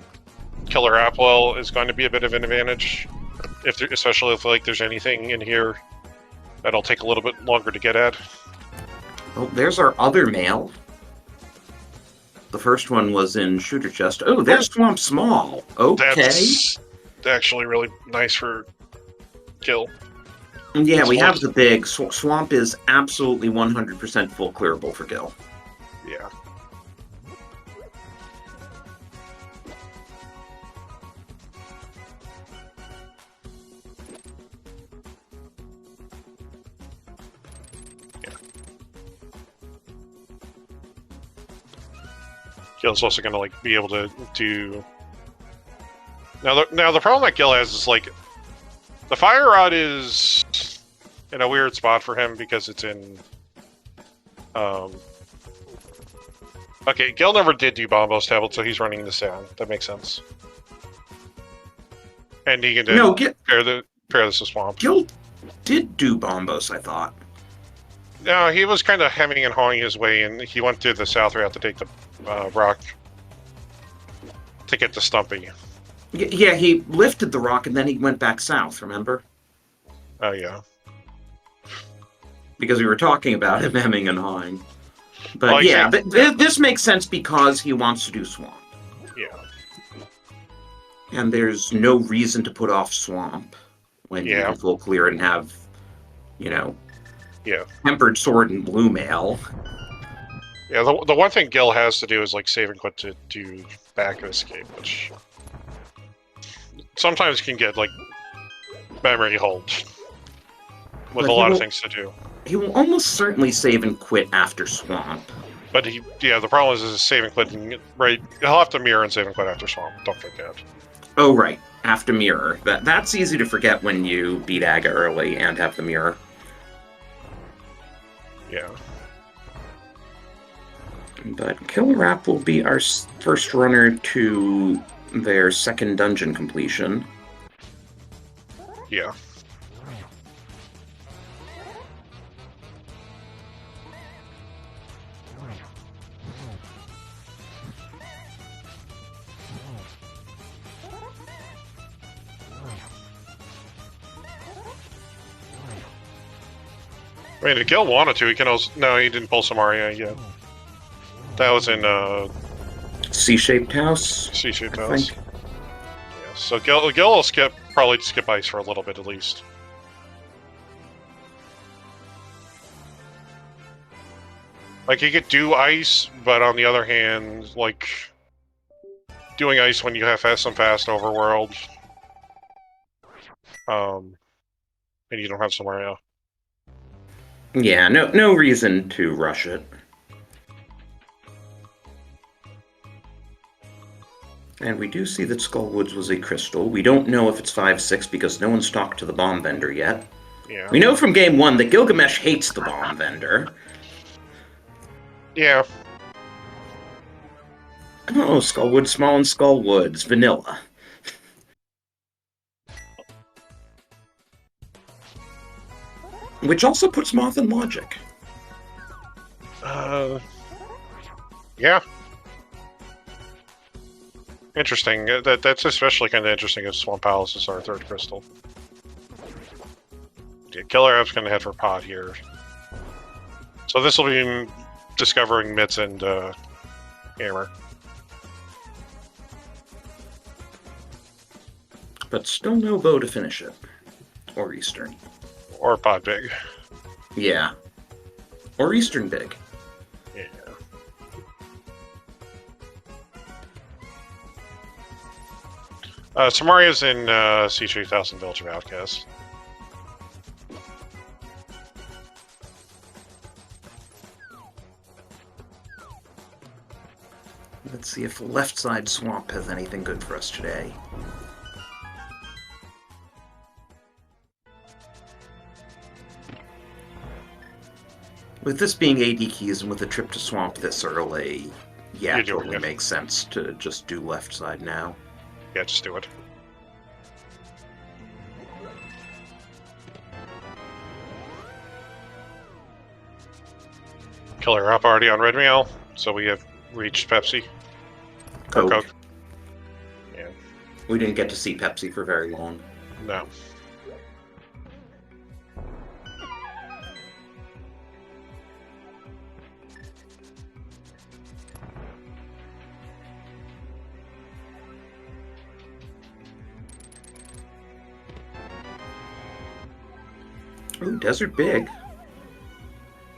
A: KillerApp is going to be a bit of an advantage, especially if like there's anything in here that'll take a little bit longer to get at.
B: Oh, there's our other mail. The first one was in Shooter Chest. Oh, there's Swamp Small. Okay.
A: That's actually really nice for Gil.
B: Yeah, we have the big. Swamp is absolutely 100% full clearable for Gil.
A: Yeah. Gil's also going to like be able to do. Now the problem that Gil has is like the fire rod is in a weird spot for him because it's in. Okay, Gil never did do Bombo's tablet, so he's running this down. That makes sense. And he can pair this with Swamp.
B: Gil did do Bombos, I thought.
A: No, he was kind of hemming and hawing his way, and he went to the south route to take the rock to get to Stumpy.
B: Yeah, he lifted the rock and then he went back south, remember?
A: Oh, yeah.
B: Because we were talking about him hemming and hawing. But yeah, this makes sense because he wants to do Swamp.
A: Yeah.
B: And there's no reason to put off Swamp when you can full clear and have, you know, Tempered Sword and Blue Mail.
A: Yeah, the one thing Gil has to do is like save and quit to do back escape, which sometimes can get like memory hold with a lot of things to do.
B: He will almost certainly save and quit after Swamp.
A: But the problem is save and quit. Right, he'll have to mirror and save and quit after Swamp. Don't forget.
B: Oh right, after mirror. That's easy to forget when you beat Aga early and have the mirror.
A: Yeah.
B: But KillerApp will be our first runner to their second dungeon completion.
A: Yeah. I mean, if Gil wanted to, he can also... No, he didn't pull Samaria yet. That was in,
B: C-shaped house?
A: C-shaped house. Yeah, so Gil will probably skip ice for a little bit at least. Like, he could do ice, but on the other hand, like... Doing ice when you have some fast overworld... and you don't have Samaria.
B: Yeah, no reason to rush it. And we do see that Skullwoods was a crystal. We don't know if it's 5-6 because no one's talked to the bomb vendor yet.
A: Yeah.
B: We know from game 1 that Gylgamesh hates the bomb vendor.
A: Yeah.
B: Oh, Skullwood, Small and Skullwoods, vanilla. Which also puts Moth in Logic.
A: Yeah. Interesting. That's especially kind of interesting if Swamp Palace is our third crystal. Yeah, KillerApp's going to head for Pod here. So this will be discovering Mitts and Hammer.
B: But still no bow to finish it. Or Eastern.
A: Or Pod Big.
B: Yeah. Or Eastern Big.
A: Yeah. Samaria's in C3000 Village of Outcasts.
B: Let's see if the left side swamp has anything good for us today. With this being AD keys and with a trip to swamp this early, yeah, it totally makes sense to just do left side now.
A: Yeah, just do it. KillerApp already on Red Meal, so we have reached Pepsi.
B: Coke.
A: Yeah.
B: We didn't get to see Pepsi for very long.
A: No.
B: Ooh, Desert Big.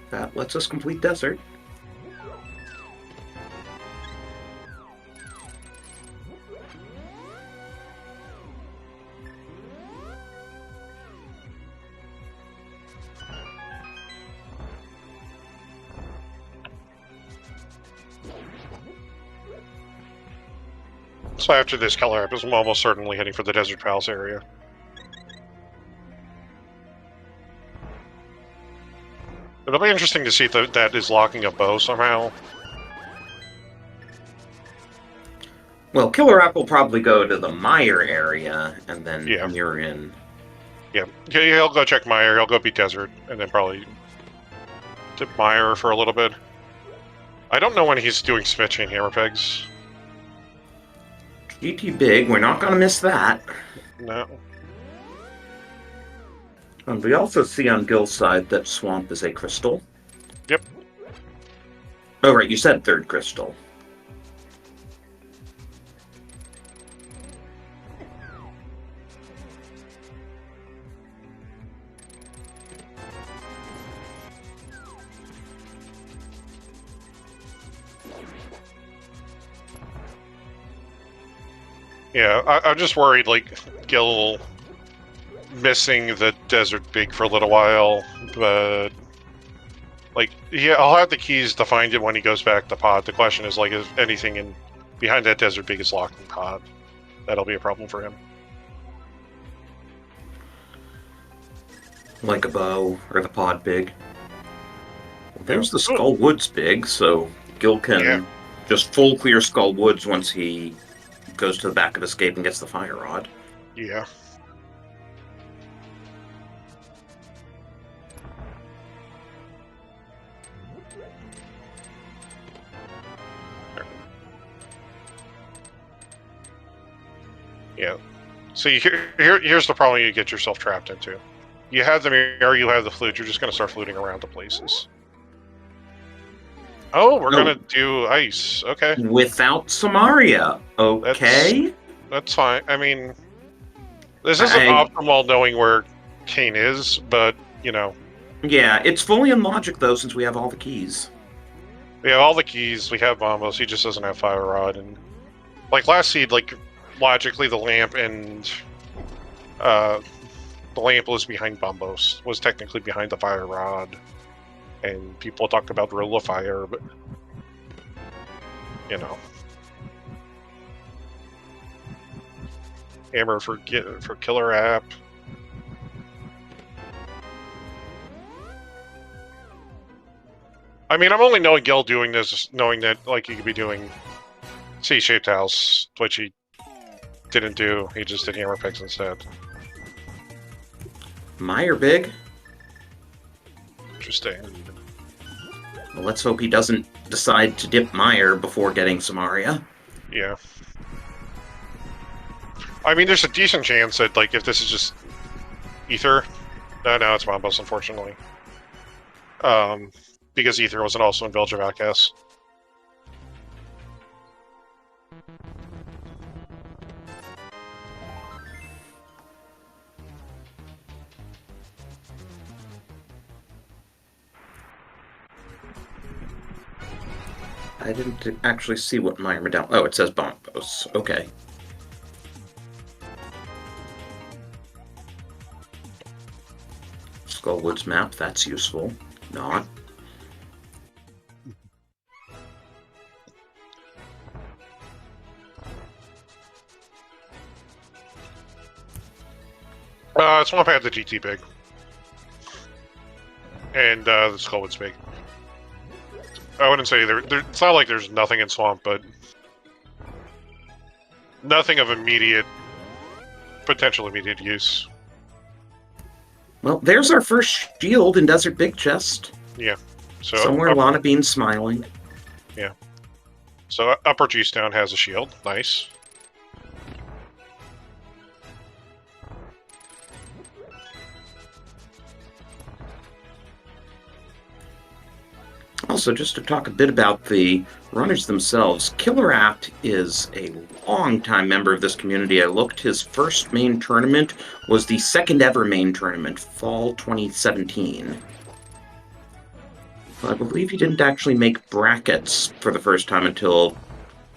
B: That lets us complete Desert.
A: So after this, KillerApp is almost certainly heading for the Desert Palace area. It'll be interesting to see if that is locking a bow somehow.
B: Well, KillerApp will probably go to the Mire area and then Mire in.
A: Yeah, he'll go check Mire, he'll go beat Desert, and then probably tip Mire for a little bit. I don't know when he's doing Smith Chain Hammer Pegs.
B: GT Big, we're not going to miss that.
A: No.
B: And we also see on Gil's side that Swamp is a crystal.
A: Yep.
B: Oh, right, you said third crystal.
A: Yeah, I'm just worried, like, Gil missing the Desert Big for a little while, but, like, yeah, I'll have the keys to find it when he goes back to Pod. The question is, like, if anything behind that Desert Big is locked in Pod, that'll be a problem for him.
B: Like a bow, or the Pod Big. Well, there's the Skull Woods Big, so Gil can just full clear Skull Woods once he goes to the back of Escape and gets the Fire Rod.
A: Yeah. Yeah. See, here's the problem you get yourself trapped into. You have the Mire, you have the flute, you're just going to start fluting around to places. Oh, we're going to do ice. Okay.
B: Without Samaria. Okay.
A: That's fine. I mean, this isn't optimal knowing where Kane is, but, you know.
B: Yeah, it's fully in logic, though, since we have all the keys.
A: We have all the keys, we have Bombos, he just doesn't have Fire Rod, and... Like, last seed, like, logically, the lamp and... the lamp was behind Bombos, was technically behind the Fire Rod. And people talk about Rule of Fire, but... You know. Hammer for KillerApp. I mean, I'm only knowing Gil doing this, knowing that like he could be doing C-shaped house, which he didn't do. He just did hammer picks instead.
B: Mire big.
A: Interesting.
B: Well, let's hope he doesn't decide to dip Mire before getting Samaria.
A: Yeah. I mean, there's a decent chance that, like, if this is just Ether... No, it's Mombos, unfortunately. Because Ether wasn't also in Village of Outcasts.
B: I didn't actually see what Mire Medallion... Oh, it says Bombos. Okay. Skullwoods map, that's useful. Not.
A: Swamp had the GT big. And the Skullwood's big. I wouldn't say it's not like there's nothing in Swamp, but nothing of potential immediate use.
B: Well, there's our first shield in Desert Big Chest.
A: Yeah. So
B: somewhere Lana Bean's smiling.
A: Yeah. So Upper Thieves Town has a shield. Nice.
B: Also, just to talk a bit about the runners themselves, KillerApp is a long-time member of this community. I looked, his first main tournament was the second ever main tournament, Fall 2017. I believe he didn't actually make brackets for the first time until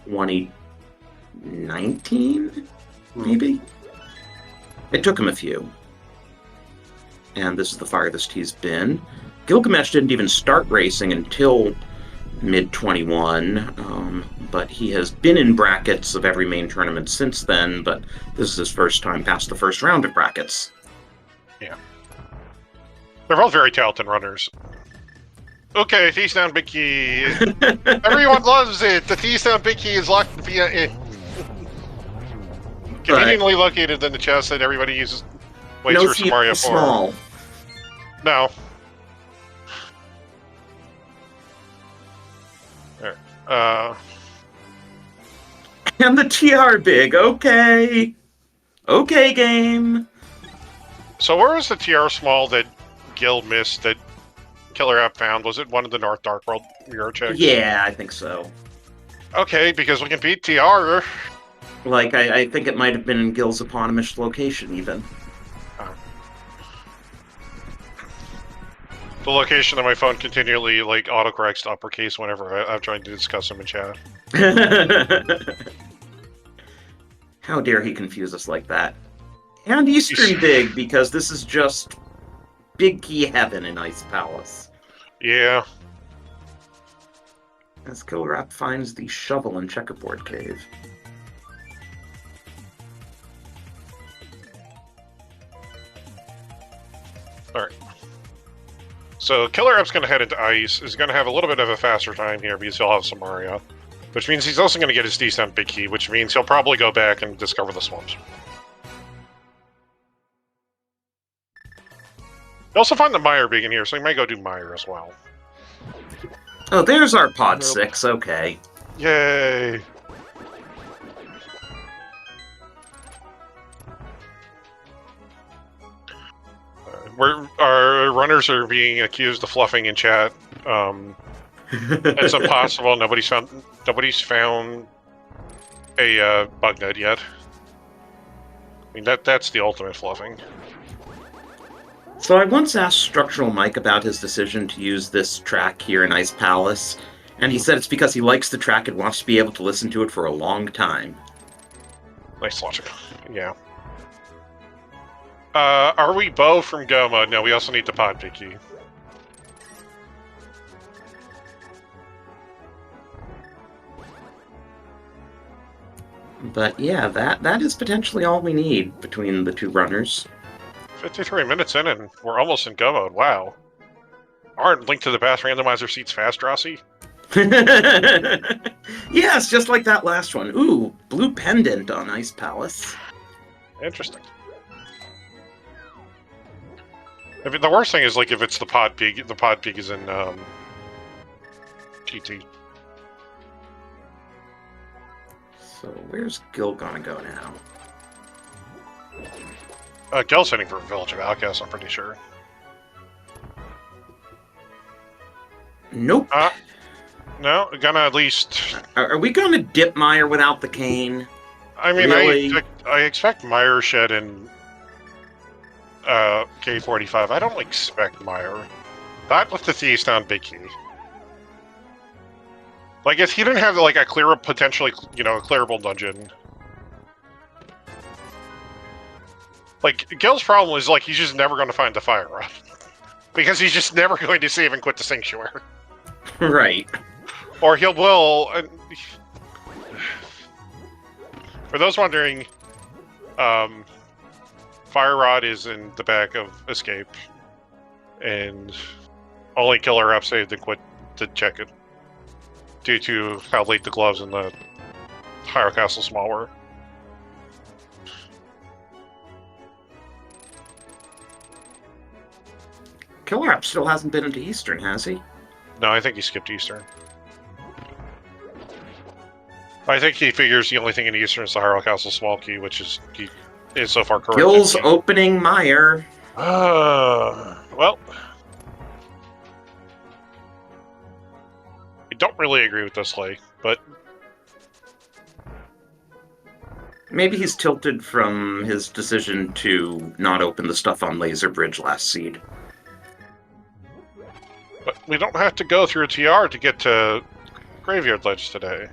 B: 2019, maybe? It took him a few. And this is the farthest he's been. Gylgamesh didn't even start racing until mid-21, but he has been in brackets of every main tournament since then, but this is his first time past the first round of brackets.
A: Yeah. They're both very talented runners. Okay, Thieves Town Big Key. Everyone loves it! The Thieves Town Big Key is locked via... conveniently located in the chest that everybody uses... Waits for Samaria for.
B: Small.
A: No.
B: And the TR big, okay. Okay, game.
A: So where was the TR small that Gil missed that KillerApp found? Was it one of the North Dark World Euro checks?
B: Yeah, I think so.
A: Okay, because we can beat TR.
B: Like, I think it might have been in Gil's eponymous location, even.
A: The location of my phone continually, like, autocorrects to uppercase whenever I'm trying to discuss them in chat.
B: How dare he confuse us like that. And Eastern Big, because this is just Big Key Heaven in Ice Palace.
A: Yeah.
B: As KillerApp finds the shovel in Checkerboard Cave.
A: Alright. So KillerApp's going to head into Ice, is going to have a little bit of a faster time here because he'll have Samaria. Which means he's also going to get his Thieves Town Big Key, which means he'll probably go back and discover the swamps. He also find the Mire big in here, so he might go do Mire as well.
B: Oh, there's our Pod 6, okay.
A: Yay! Our runners are being accused of fluffing in chat. It's impossible. Nobody's found a bug node yet. I mean that's the ultimate fluffing.
B: So I once asked Structural Mike about his decision to use this track here in Ice Palace, and he said it's because he likes the track and wants to be able to listen to it for a long time.
A: Nice logic. Yeah. Are we Bo from Goma? No, we also need the pod big key.
B: But yeah, that is potentially all we need between the two runners.
A: 53 minutes in and we're almost in go mode. Wow. Aren't Link to the Past randomizer seats fast, Rossi?
B: Yes, just like that last one. Ooh, blue pendant on Ice Palace.
A: Interesting. I mean, the worst thing is, like, if it's the pod pig is in GT.
B: So where's Gil gonna go now?
A: Gil's heading for Village of Outcasts, I'm pretty sure.
B: Nope.
A: No, gonna at least...
B: Are we gonna dip Mire without the cane?
A: I mean,
B: really?
A: I expect Mire Shed and K45. I don't expect Mire. Not with the Thieves Town big key. Like, if he didn't have, like, a potentially, a clearable dungeon... Like, Gil's problem is, like, he's just never going to find the fire rod. Because he's just never going to save and quit the Sanctuary.
B: Right.
A: Or he will... For those wondering, Fire Rod is in the back of Escape. And only KillerApp saved and quit to check it. Due to how late the gloves in the Hyrule Castle Small were.
B: KillerApp still hasn't been into Eastern, has he?
A: No, I think he skipped Eastern. I think he figures the only thing in Eastern is the Hyrule Castle Small Key, which is so far correct.
B: Gil's opening Mire.
A: Well... I don't really agree with this lay, but...
B: Maybe he's tilted from his decision to not open the stuff on Laser Bridge last seed.
A: But we don't have to go through a TR to get to Graveyard Ledge today.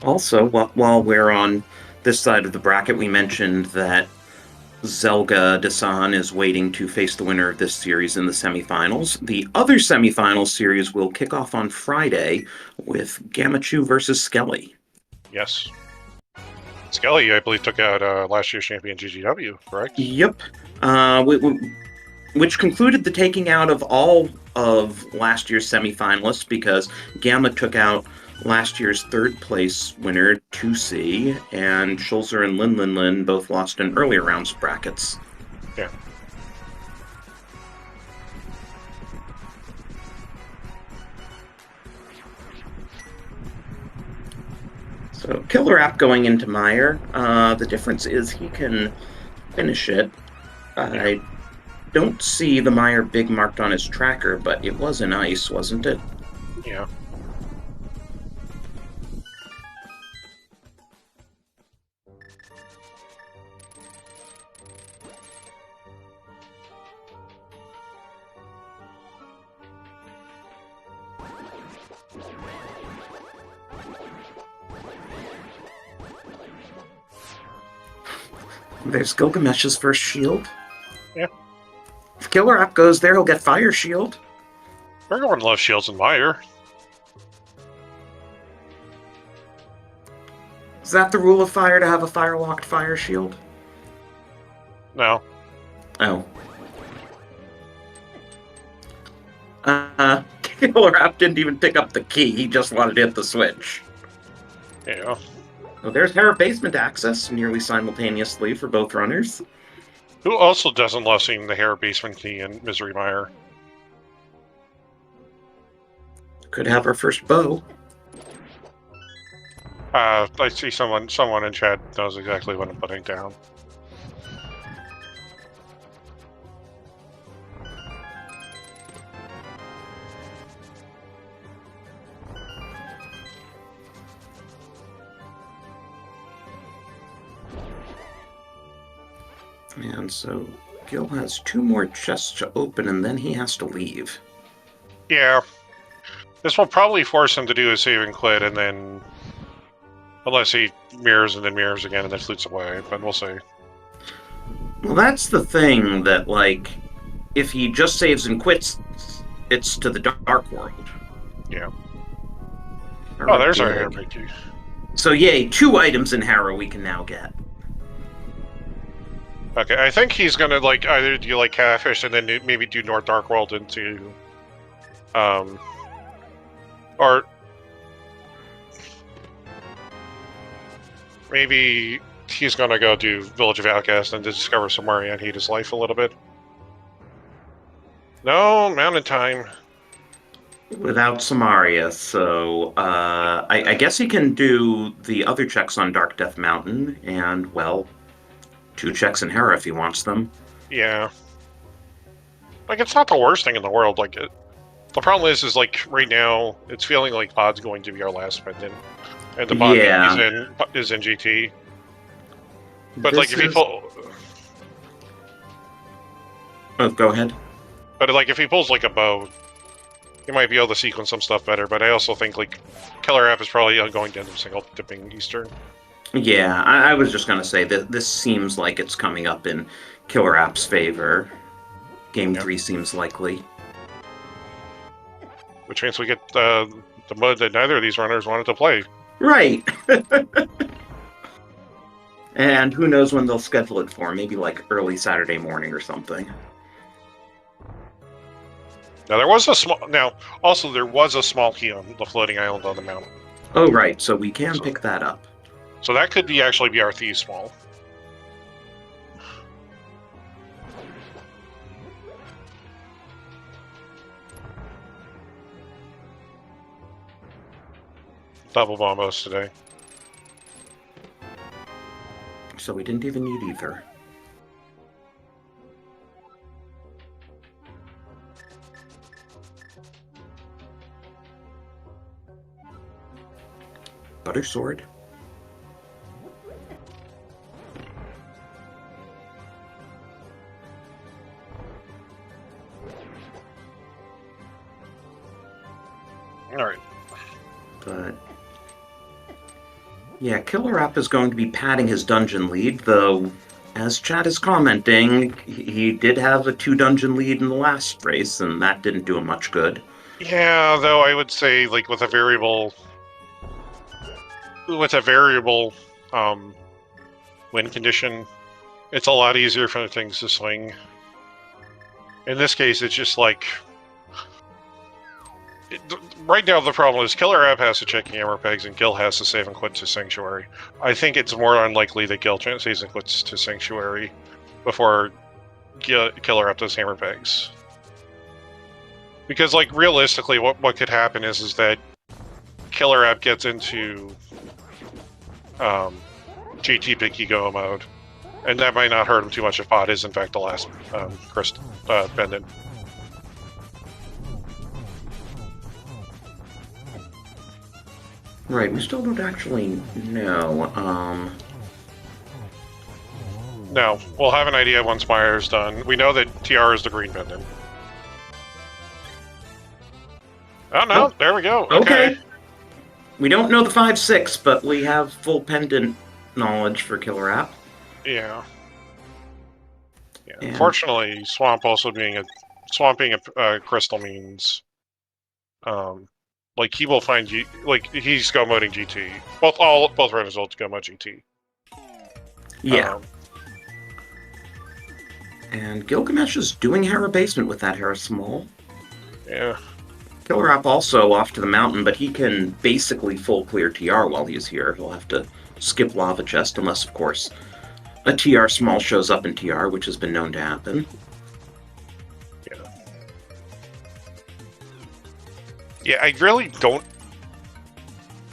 B: Also, while we're on this side of the bracket, we mentioned that Zelga Dasan is waiting to face the winner of this series in the semifinals. The other semifinal series will kick off on Friday with Gamachu versus Skelly.
A: Yes. Skelly, I believe, took out last year's champion GGW, correct?
B: Yep. Which concluded the taking out of all of last year's semifinalists, because Gamma took out last year's third place winner, 2C, and Schulzer and Lin Lin Lin both lost in earlier rounds brackets.
A: Yeah.
B: So KillerApp going into Mire, the difference is he can finish it. I don't see the Mire big marked on his tracker, but it was an ice, wasn't it?
A: Yeah.
B: There's Gylgamesh's first shield.
A: Yeah.
B: If KillerApp goes there, he'll get Fire Shield.
A: Everyone loves shields in Mire.
B: Is that the rule of Fire, to have a fire-locked Fire Shield?
A: No.
B: Oh. KillerApp didn't even pick up the key, he just wanted to hit the switch.
A: Yeah.
B: Oh, there's Hera Basement access nearly simultaneously for both runners.
A: Who also doesn't love seeing the Hera Basement Key in Misery Mire?
B: Could have our first bow.
A: I see someone in chat knows exactly what I'm putting down.
B: And so Gil has 2 more chests to open, and then he has to leave.
A: Yeah. This will probably force him to do a save and quit, and then... Unless he mirrors and then mirrors again and then flutes away, but we'll see.
B: Well, that's the thing, that, like, if he just saves and quits, it's to the Dark World.
A: Yeah. Oh, there's our hammer key.
B: So, yay, 2 items in Harrow we can now get.
A: Okay, I think he's gonna, like, either do, like, Catfish and then maybe do North Dark World into... Or... Maybe he's gonna go do Village of Outcast and discover Samaria and hate his life a little bit. No, Mountain Time.
B: Without Samaria, so I guess he can do the other checks on Dark Death Mountain, and, well, 2 checks in Hera if he wants them.
A: Yeah. Like, it's not the worst thing in the world. Like, the problem is, like, right now, it's feeling like Pod's going to be our last pendant. And the Pod is in GT. But, like, if he pull...
B: Oh, go ahead.
A: But, like, if he pulls, like, a bow, he might be able to sequence some stuff better, but I also think, like, KillerApp is probably going to end up single dipping Eastern.
B: Yeah, I was just going to say that this seems like it's coming up in KillerApp's favor. Game 3 seems likely.
A: Which means we get the mode that neither of these runners wanted to play.
B: Right! And who knows when they'll schedule it for, maybe like early Saturday morning or something.
A: Now, there was a small... Now, also, there was a small key on the floating island on the mountain.
B: Oh, right, so we can pick that up.
A: So that could actually be our Thieves Small. Double bombos today.
B: So we didn't even need either. Butter sword.
A: All right.
B: But yeah, KillerApp is going to be padding his dungeon lead, though, as chat is commenting, he did have a 2-dungeon lead in the last race, and that didn't do him much good.
A: Yeah, though I would say, like, with a variable win condition, it's a lot easier for things to swing. In this case, it's just like... Right now, the problem is KillerApp has to check hammer pegs and Gil has to save and quit to Sanctuary. I think it's more unlikely that Gil saves and quits to Sanctuary before KillerApp does hammer pegs. Because, like, realistically, what could happen is that KillerApp gets into GT Picky Go mode, and that might not hurt him too much if Pod is, in fact, the last pendant.
B: Right, we still don't actually know.
A: No, we'll have an idea once Mire's done. We know that TR is the green pendant. Oh, no, there we go. Okay.
B: We don't know the 5-6, but we have full pendant knowledge for KillerApp.
A: Yeah. Unfortunately, Swamp also being swamping a crystal means... like, he will find he's go moding GT. Both runners will go mod GT.
B: Yeah. And Gylgamesh is doing Hera Basement with that Hera Small.
A: Yeah.
B: KillerApp also off to the mountain, but he can basically full clear TR while he's here. He'll have to skip Lava Chest, unless, of course, a TR Small shows up in TR, which has been known to happen.
A: Yeah, I really don't...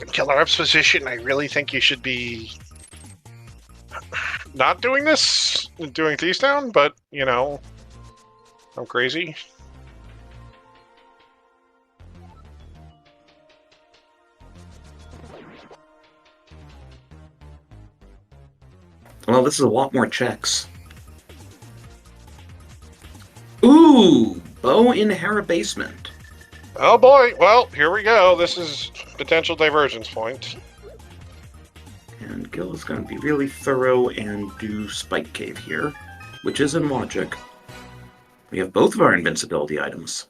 A: In KillerApp's position, I really think you should be... not doing this, doing Thieves Town, but, you know, I'm crazy.
B: Well, this is a lot more checks. Ooh! Bow in Hera Basement.
A: Oh boy, well, here we go. This is potential divergence point.
B: And Gil is going to be really thorough and do Spike Cave here, which is in logic. We have both of our invincibility items.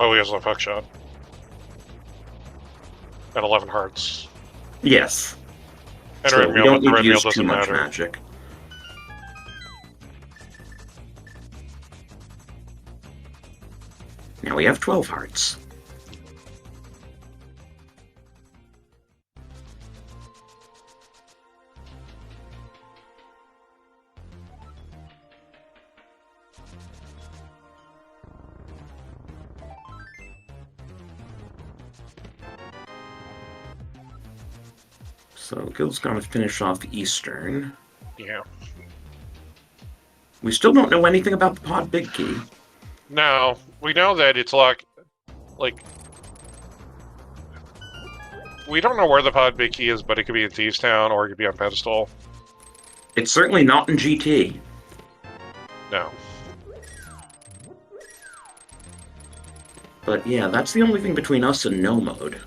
A: Oh, he has a fuck shot. At 11 hearts.
B: Yes.
A: And
B: So
A: red
B: we
A: meal,
B: don't
A: but the
B: need
A: red
B: to
A: meal
B: use too
A: doesn't
B: much
A: matter.
B: magic. Now we have 12 hearts. So Gil's going to finish off Eastern.
A: Yeah.
B: We still don't know anything about the Pod Big Key.
A: Now, we know that it's like... We don't know where the Pod Big Key is, but it could be in Thieves Town, or it could be on Pedestal.
B: It's certainly not in GT.
A: No.
B: But yeah, that's the only thing between us and no mode.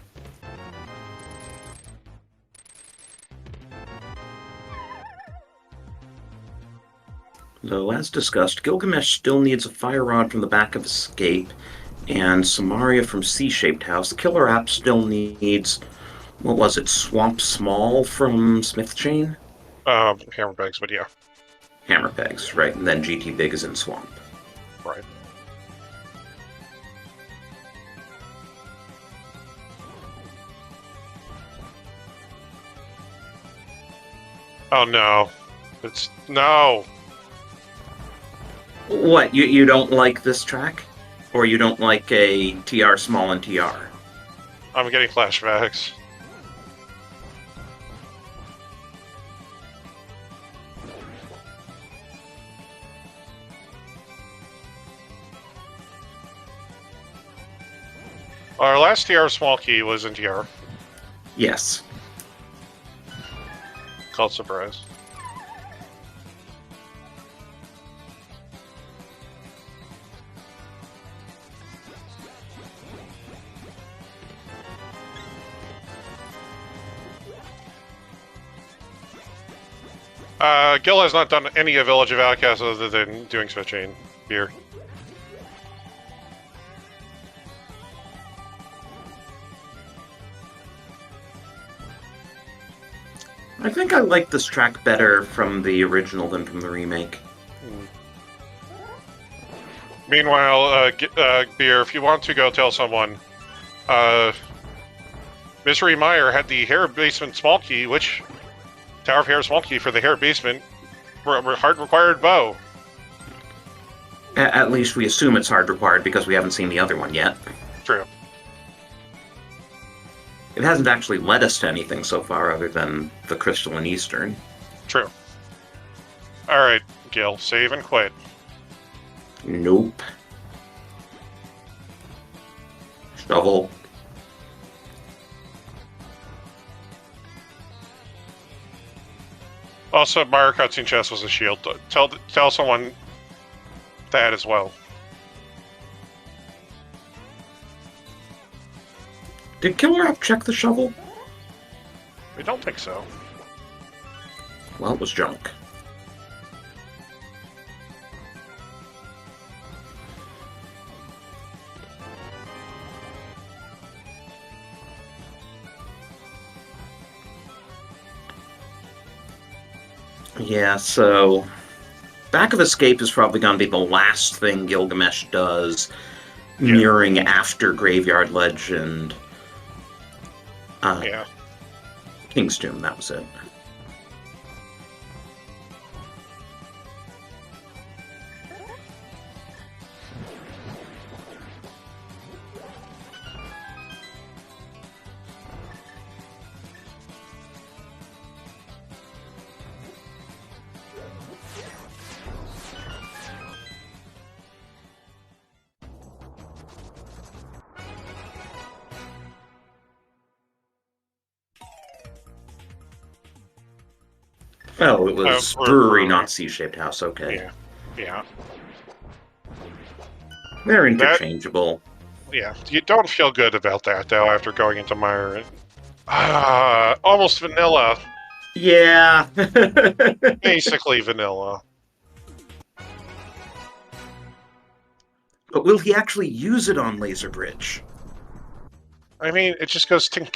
B: Though, as discussed, Gylgamesh still needs a fire rod from the back of Escape, and Samaria from C-shaped house. KillerApp still needs, what was it, Swamp Small from Smith Chain?
A: Hammer bags, but yeah.
B: Hammer pegs, right, and then GT Big is in Swamp.
A: Right. Oh no. No!
B: What, you don't like this track? Or you don't like a TR Small and TR?
A: I'm getting flashbacks. Our last TR small key was in TR.
B: Yes.
A: Called Surprise. Gil has not done any of Village of Outcasts other than doing Smith Chain beer.
B: I think I like this track better from the original than from the remake.
A: Meanwhile, Beer, if you want to go tell someone, Misery Mire had the Hair Basement small key, which Tower of Hair small key for the Hair Basement hard required bow.
B: At least we assume it's hard required because we haven't seen the other one yet.
A: True.
B: It hasn't actually led us to anything so far other than the Crystal and Eastern.
A: True. Alright, Gil, save and quit.
B: Nope. Shovel.
A: Also, Mire cutscene chest was a shield. Tell someone that as well.
B: Did KillerApp check the shovel?
A: I don't think so.
B: Well, it was junk. Yeah, so Back of Escape is probably going to be the last thing Gylgamesh does, mirroring after Graveyard Legend.
A: Yeah.
B: King's Tomb, that was it. Oh, it was brewery, not C-shaped house. Okay.
A: Yeah. Yeah.
B: They're interchangeable.
A: Yeah. You don't feel good about that, though, after going into Mire. Almost vanilla.
B: Yeah.
A: Basically vanilla.
B: But will he actually use it on Laser Bridge?
A: I mean, it just goes tink.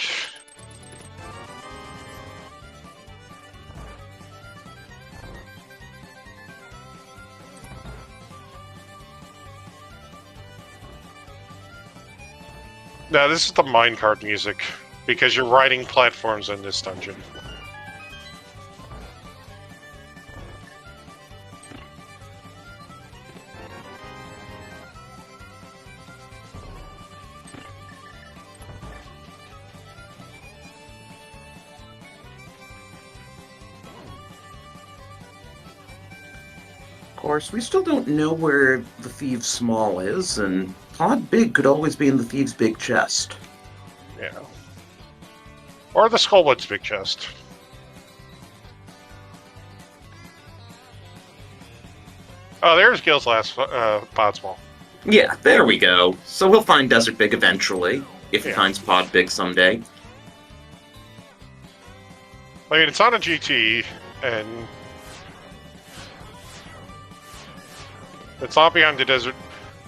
A: Now, this is the minecart music, because you're riding platforms in this dungeon.
B: Of course, we still don't know where the Thieves Small is, and Pod Big could always be in the Thieves Big chest.
A: Yeah. Or the Skullwood's big chest. Oh, there's Gil's last Pod Small.
B: Yeah, there we go. So he'll find Desert Big eventually, if he finds Pod Big someday.
A: I mean, it's on a GT, and it's not behind the desert,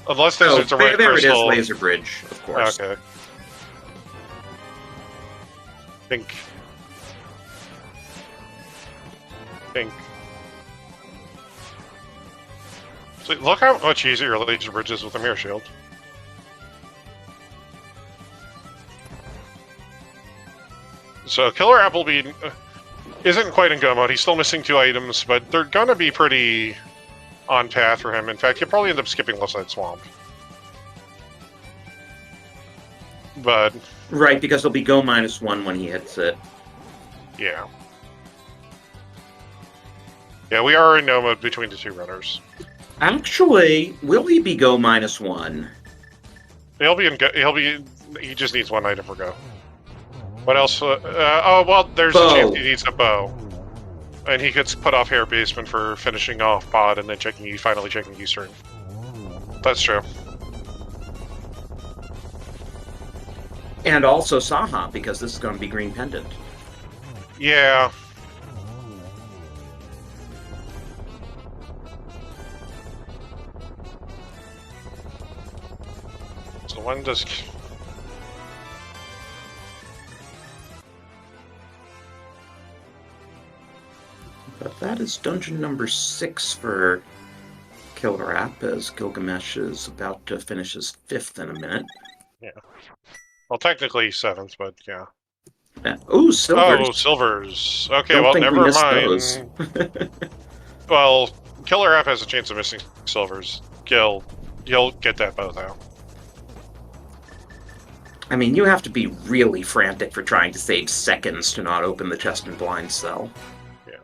A: unless there's a red crystal.
B: There it is, Laser Bridge, of course.
A: Okay. Think. So look how much easier Laser Bridge is with a Mirror Shield. So KillerApp will be isn't quite in go mode. He's still missing 2 items, but they're gonna be pretty on path for him. In fact, he'll probably end up skipping Left Side Swamp. But
B: right, because he'll be go -1 when he hits it.
A: Yeah. Yeah, we are in no mode between the 2 runners.
B: Actually, will he be go -1?
A: He'll be in go. He just needs 1 item for go. What else? Oh well, there's a chance he needs a bow, and he could put off Hair Basement for finishing off Pod and then finally checking Eastern. That's true.
B: And also Saha, because this is going to be Green Pendant.
A: Yeah. So when does...
B: But that is dungeon number 6 for KillerApp, as Gylgamesh is about to finish his 5th in a minute.
A: Yeah. Well, technically 7th, but yeah.
B: Ooh, silvers.
A: Oh, silvers. Okay,
B: Don't
A: well,
B: think
A: never
B: we missed
A: mind.
B: those.
A: Well, KillerApp has a chance of missing silvers. You'll get that bow, though.
B: I mean, you have to be really frantic for trying to save seconds to not open the chest and blind cell.
A: Yeah.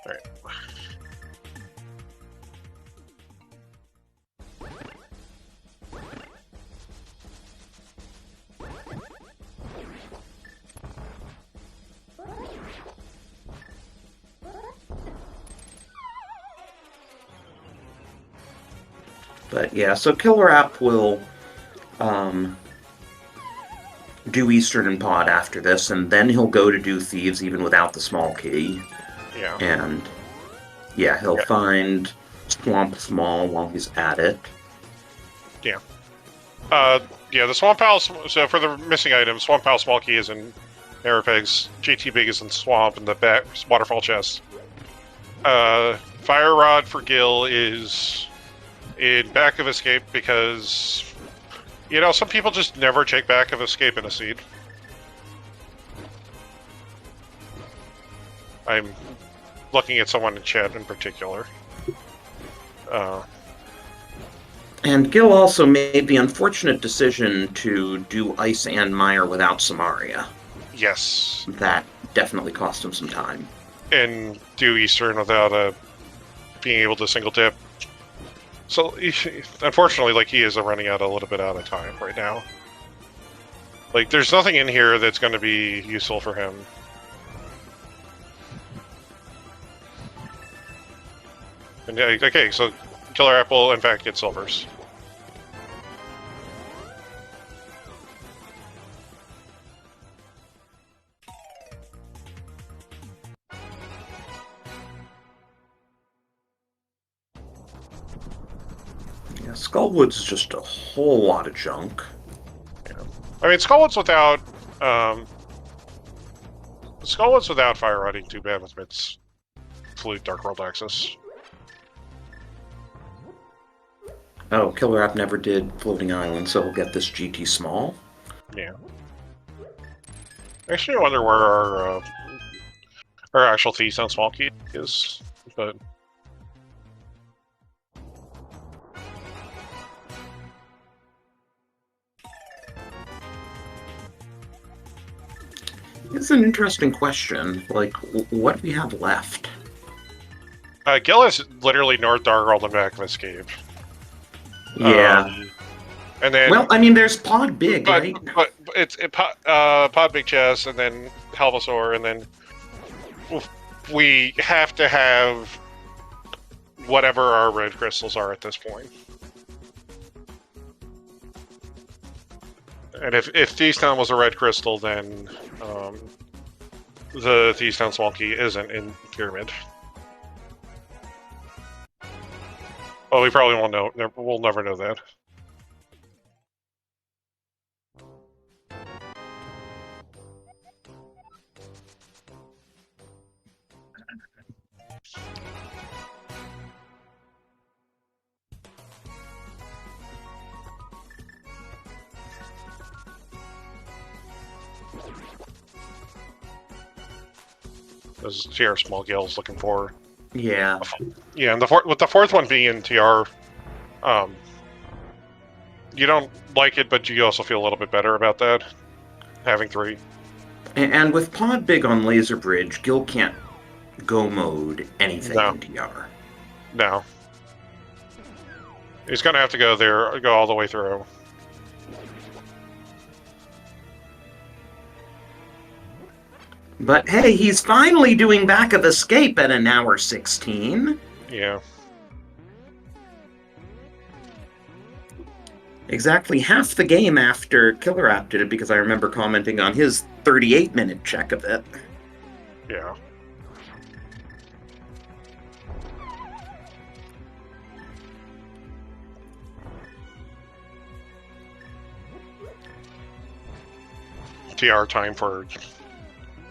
A: Alright.
B: But yeah, so KillerApp will do Eastern and Pod after this, and then he'll go to do Thieves even without the small key.
A: Yeah.
B: And yeah, he'll find Swamp Small while he's at it.
A: Yeah. Yeah, the Swamp Pal, so for the missing items, Swamp Pal small key is in Aeropegs, GT Big is in Swamp, and the back Waterfall chest. Fire Rod for Gil is in Back of Escape because, you know, some people just never check Back of Escape in a seed. I'm looking at someone in chat in particular.
B: And Gil also made the unfortunate decision to do Ice and Mire without Samaria.
A: Yes.
B: That definitely cost him some time.
A: And do Eastern without being able to single dip. So, unfortunately, like, he is running out a little bit out of time right now. Like, there's nothing in here that's going to be useful for him. And, okay, so Killer App will in fact get silvers.
B: Yeah, Skullwood's just a whole lot of junk.
A: Yeah. I mean, Skullwood's without fire riding too bad with its Flute Dark World access.
B: Oh, Killer App never did Floating Island, so we'll get this GT small.
A: Yeah. Actually, I wonder where our actual Thieves Town small key is, but.
B: It's an interesting question. Like, what do we have left?
A: Gil is literally North Darkworld and back of Escape.
B: Yeah.
A: And then.
B: Well, I mean, there's Pod Big, right?
A: But it's Pod Big Chess, and then Halvasaur, and then we have to have whatever our red crystals are at this point. And if Thieves Town was a red crystal, then the Thieves Town small key isn't in Pyramid. Well, we probably won't know. We'll never know that. Those TR small gills looking for.
B: Yeah.
A: Yeah, and with the fourth one being in TR, you don't like it, but you also feel a little bit better about that, having 3.
B: And with Pod Big on Laser Bridge, Gil can't go mode anything in TR.
A: No. He's gonna have to go all the way through.
B: But hey, he's finally doing Back of Escape at an hour 16.
A: Yeah.
B: Exactly half the game after Killer App did it, because I remember commenting on his 38-minute check of it.
A: Yeah. TR time for...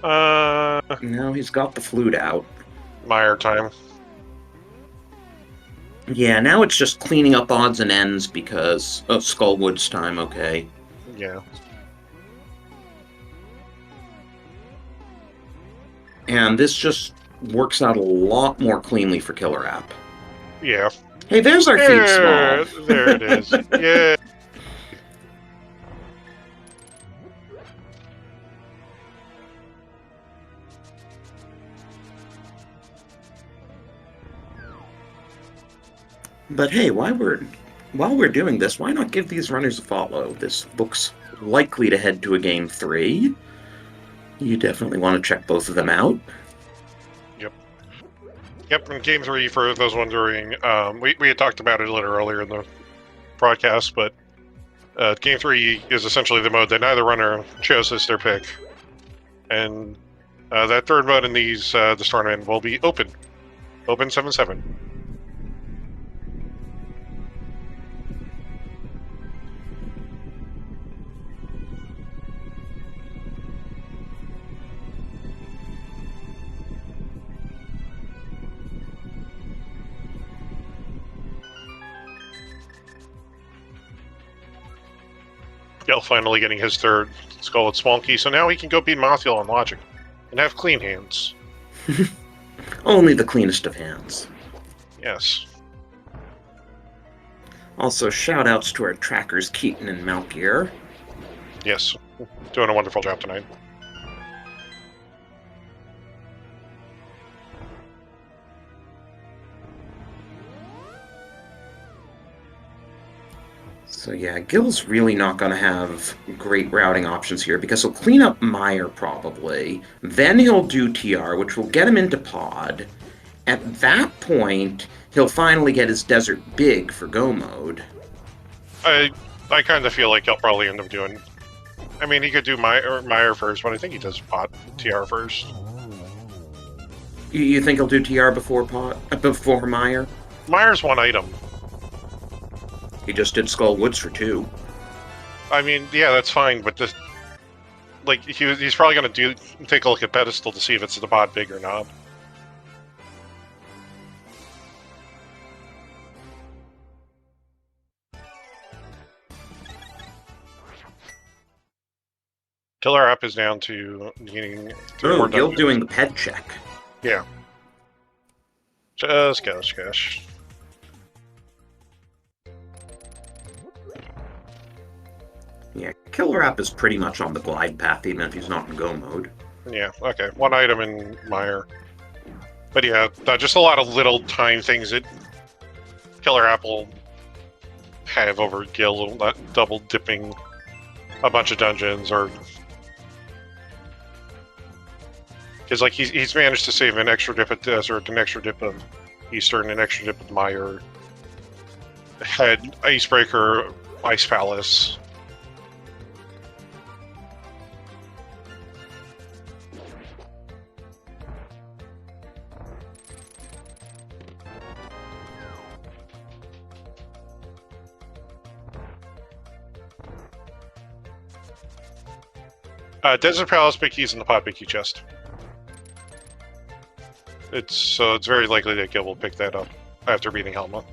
B: No, he's got the flute out.
A: Mire time.
B: Yeah, now it's just cleaning up odds and ends because... Oh, Skullwood's time, okay.
A: Yeah.
B: And this just works out a lot more cleanly for Killer App.
A: Yeah.
B: Hey, there's our feet small.
A: There it is. Yeah.
B: But hey, while we're doing this, why not give these runners a follow? This looks likely to head to a game 3. You definitely want to check both of them out.
A: Yep, and game 3, for those wondering, we had talked about it a little earlier in the broadcast, but game 3 is essentially the mode that neither runner chose as their pick. And that third mode in this tournament will be Open 7-7. Gil finally getting his third Skull at Swanky, so now he can go beat Mathiel on Logic and have clean hands.
B: Only the cleanest of hands.
A: Yes.
B: Also, shout-outs to our trackers Keaton and Malkier.
A: Yes. Doing a wonderful job tonight.
B: So yeah, Gil's really not going to have great routing options here, because he'll clean up Mire probably, then he'll do TR, which will get him into Pod, At that point, he'll finally get his desert big for go mode.
A: I kind of feel like he'll probably end up doing... I mean, he could do Mire first, but I think he does pot TR first.
B: You think he'll do TR before Mire?
A: Mire's one item.
B: He just did Skull Woods for 2.
A: I mean, yeah, that's fine, but this... Like, he's probably going to take a look at Pedestal to see if it's the pot big or not. KillerApp is down to needing...
B: Oh, Gil doing the pet check.
A: Yeah. Just gosh.
B: Yeah, KillerApp is pretty much on the glide path, even if he's not in go mode.
A: Yeah, okay. One item in Mire. But yeah, just a lot of little time things that KillerApp will have over Gil, not double dipping a bunch of dungeons, or... Because, like, he's managed to save an extra dip at Desert, an extra dip of Eastern, an extra dip at Mire. Had Icebreaker, Ice Palace. Desert Palace, big keys in the pot, big key chest. It's very likely that Gil will pick that up after beating Helma.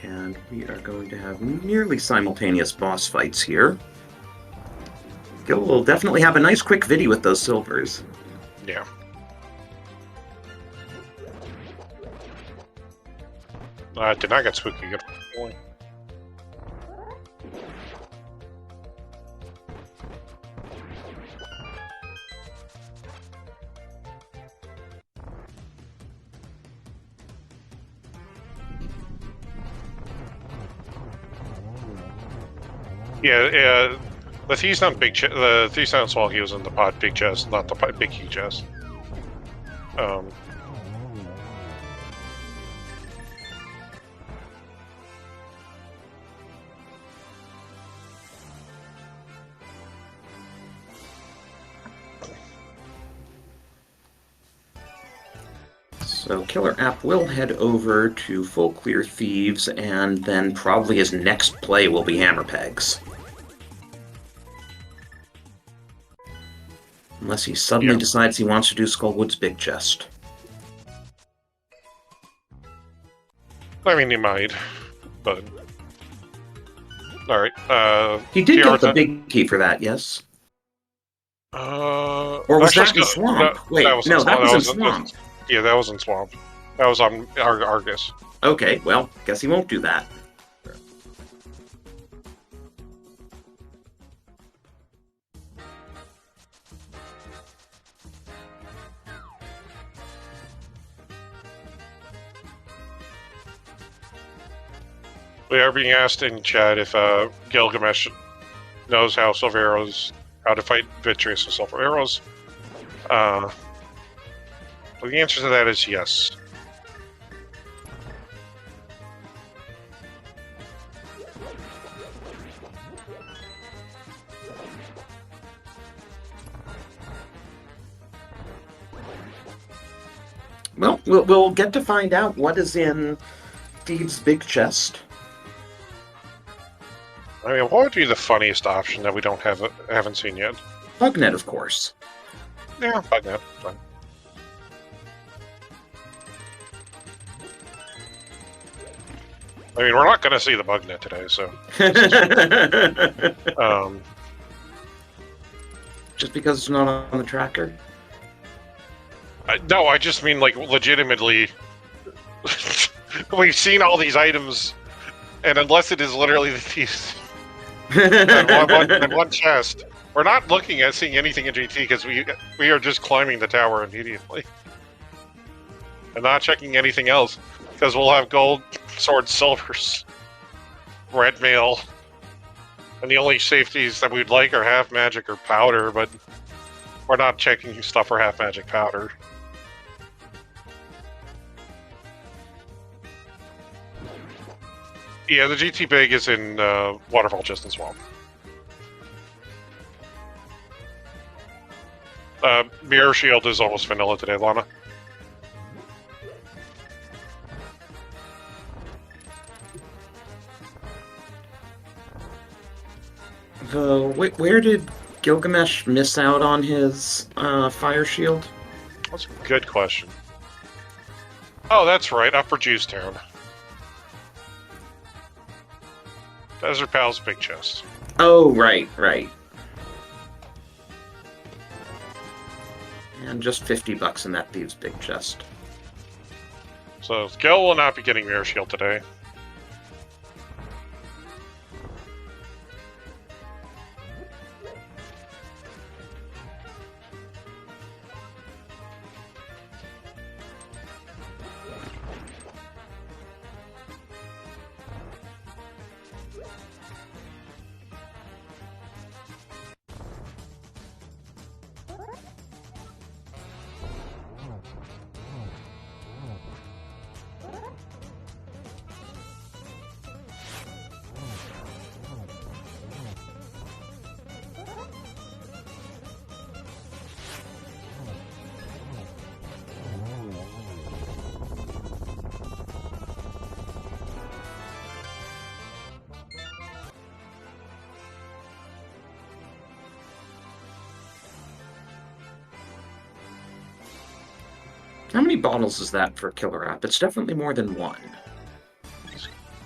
B: And we are going to have nearly simultaneous boss fights here. Gil will definitely have a nice quick video with those silvers.
A: Yeah. Did not get spooky. Good. Yeah, the Thieves Town the Thieves Town small key was in the pot big chest, not the big key chest.
B: So KillerApp will head over to Full Clear Thieves, and then probably his next play will be Hammer Pegs. Unless he suddenly decides he wants to do Skullwood's big chest.
A: I mean, he might, but... Alright,
B: he did get the big key for that, yes? Or was that in Swamp? Wait, no, that was in Swamp.
A: Yeah, that was in Swamp. That was on Argus.
B: Okay, well, guess he won't do that.
A: We are being asked in chat if Gylgamesh knows how to fight Vitreous with Silver Arrows. Well, the answer to that is yes.
B: Well, we'll get to find out what is in Thieves' big chest.
A: I mean, what would be the funniest option that we haven't seen yet?
B: Bugnet, of course.
A: Yeah, bugnet. Fine. I mean, we're not going to see the bugnet today, so...
B: Just because it's not on the tracker?
A: No, I just mean, like, legitimately... We've seen all these items, and unless it is literally the Thieves... and one chest, we're not looking at seeing anything in GT, because we are just climbing the tower immediately. And not checking anything else, because we'll have gold, swords, silvers, red mail, and the only safeties that we'd like are half magic or powder, but we're not checking stuff for half magic powder. Yeah, the GT big is in Waterfall just as well. Mirror Shield is almost vanilla today, Lana.
B: Where did Gylgamesh miss out on his fire shield?
A: That's a good question. Oh, that's right, Upper Jews Town. Desert Pal's big chest.
B: Oh, right. And just $50 in that Thieves' big chest.
A: So, Gil will not be getting Mirror Shield today.
B: How many bottles is that for KillerApp? It's definitely more than one.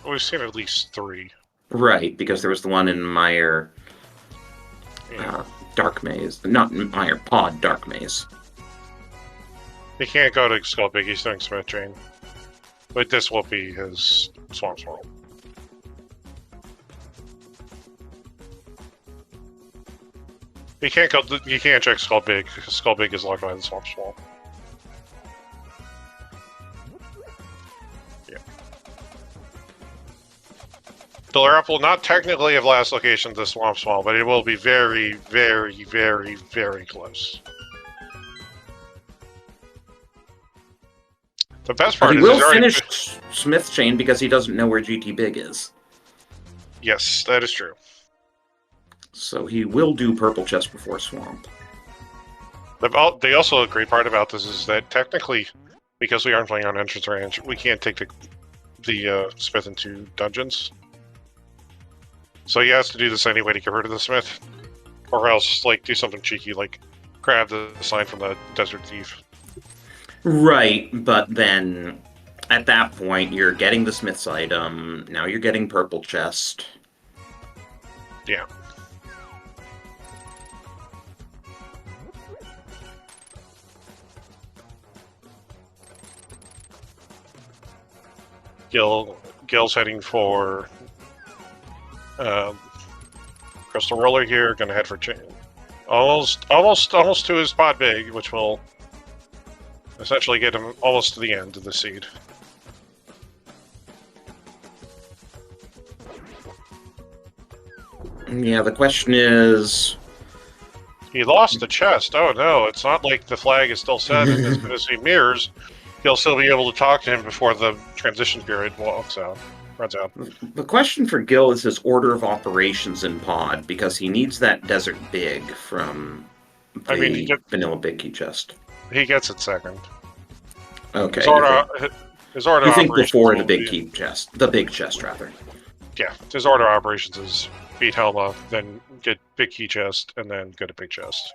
A: We've seen at least 3.
B: Right, because there was the one in Mire
A: Yeah.
B: Dark Maze. Not Mire, Pod Dark Maze.
A: He can't go to Skull Big, he's doing Smith Chain. But this will be his Swamp Swirl. He can't check Skull Big, because Skull Big is locked by the Swamp Swirl. KillerApp will not technically have last location to Swamp Swamp, but it will be very, very, very, very close. The best part
B: he
A: is
B: will finish Smith Chain because he doesn't know where GT Big is.
A: Yes, that is true.
B: So he will do Purple Chest before Swamp.
A: The also a great part about this is that technically, because we aren't playing on entrance range, we can't take the Smith into dungeons. So he has to do this anyway to get rid of the Smith, or else like do something cheeky like grab the sign from the Desert Thief.
B: Right, but then at that point you're getting the Smith's item. Now you're getting Purple Chest.
A: Yeah. Gil's heading for Crystal Roller here, gonna head for almost to his pod big, which will essentially get him almost to the end of the seed.
B: Yeah, the question is...
A: He lost the chest. Oh no, it's not like the flag is still set and as soon as he mirrors, he'll still be able to talk to him before the transition period runs out.
B: The question for Gil is his order of operations in pod, because he needs that Desert Big from the Vanilla Big Key Chest.
A: He gets it second.
B: Okay.
A: His order
B: you
A: of
B: think before the
A: big
B: key chest. The big chest, rather.
A: Yeah, his order of operations is beat Helma, then get big key chest, and then go to big chest.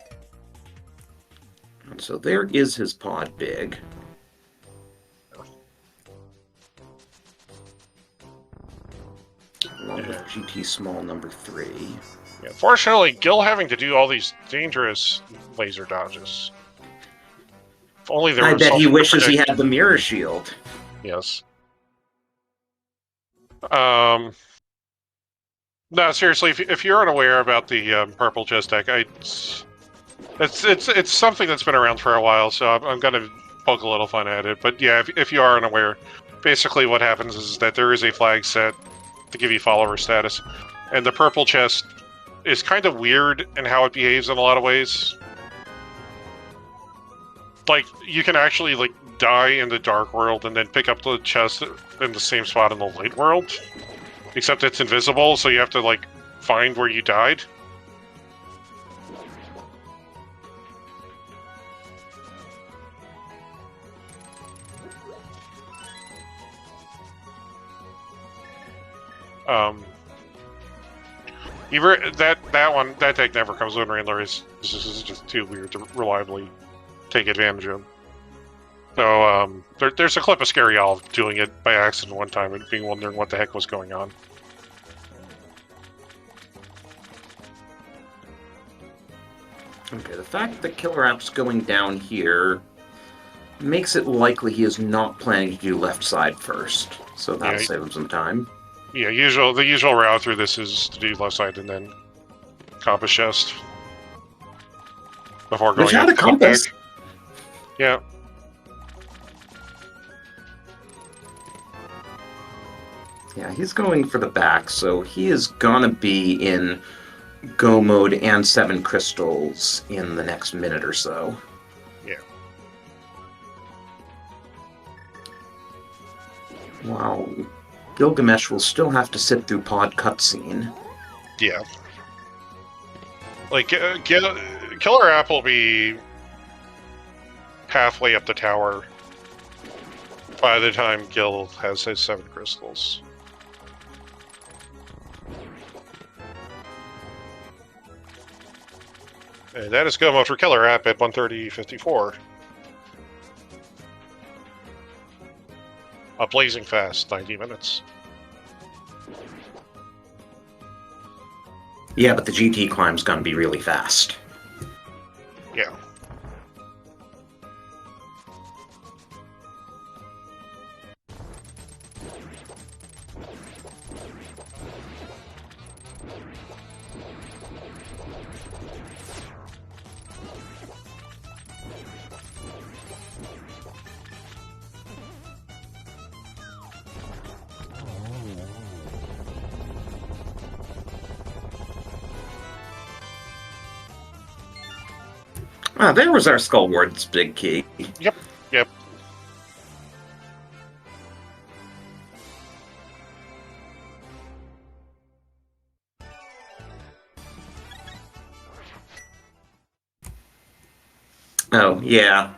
B: So there is his pod big. Along with GT small number 3.
A: Yeah, fortunately, Gil having to do all these dangerous laser dodges. If only there was.
B: I bet he wishes he had the mirror shield.
A: Yes. No, seriously, if you're unaware about the purple chest deck, it's something that's been around for a while, so I'm going to poke a little fun at it. But yeah, if you are unaware, basically what happens is that there is a flag set to give you follower status, and the purple chest is kind of weird in how it behaves in a lot of ways. Like, you can actually, like, die in the dark world and then pick up the chest in the same spot in the light world. Except it's invisible, so you have to, like, find where you died. That deck never comes when Randler is just too weird to reliably take advantage of. So, there's a clip of Scary Owl doing it by accident one time and being wondering what the heck was going on.
B: Okay, the fact that KillerApp's going down here makes it likely he is not planning to do left side first, so that'll save him some time.
A: Yeah, the usual route through this is to do left side and then compass chest before going.
B: Which had a compass.
A: Yeah.
B: Yeah, he's going for the back, so he is gonna be in go mode and 7 crystals in the next minute or so.
A: Yeah.
B: Wow. Gylgamesh will still have to sit through pod cutscene.
A: Yeah. Like, KillerApp will be halfway up the tower by the time Gil has his 7 crystals. And that is go mode for KillerApp at 1:30:54. A blazing fast 90 minutes.
B: Yeah, but the GT climb's gonna be really fast.
A: Yeah.
B: Ah, there was our Skull Ward's big key.
A: Yep.
B: Oh, yeah.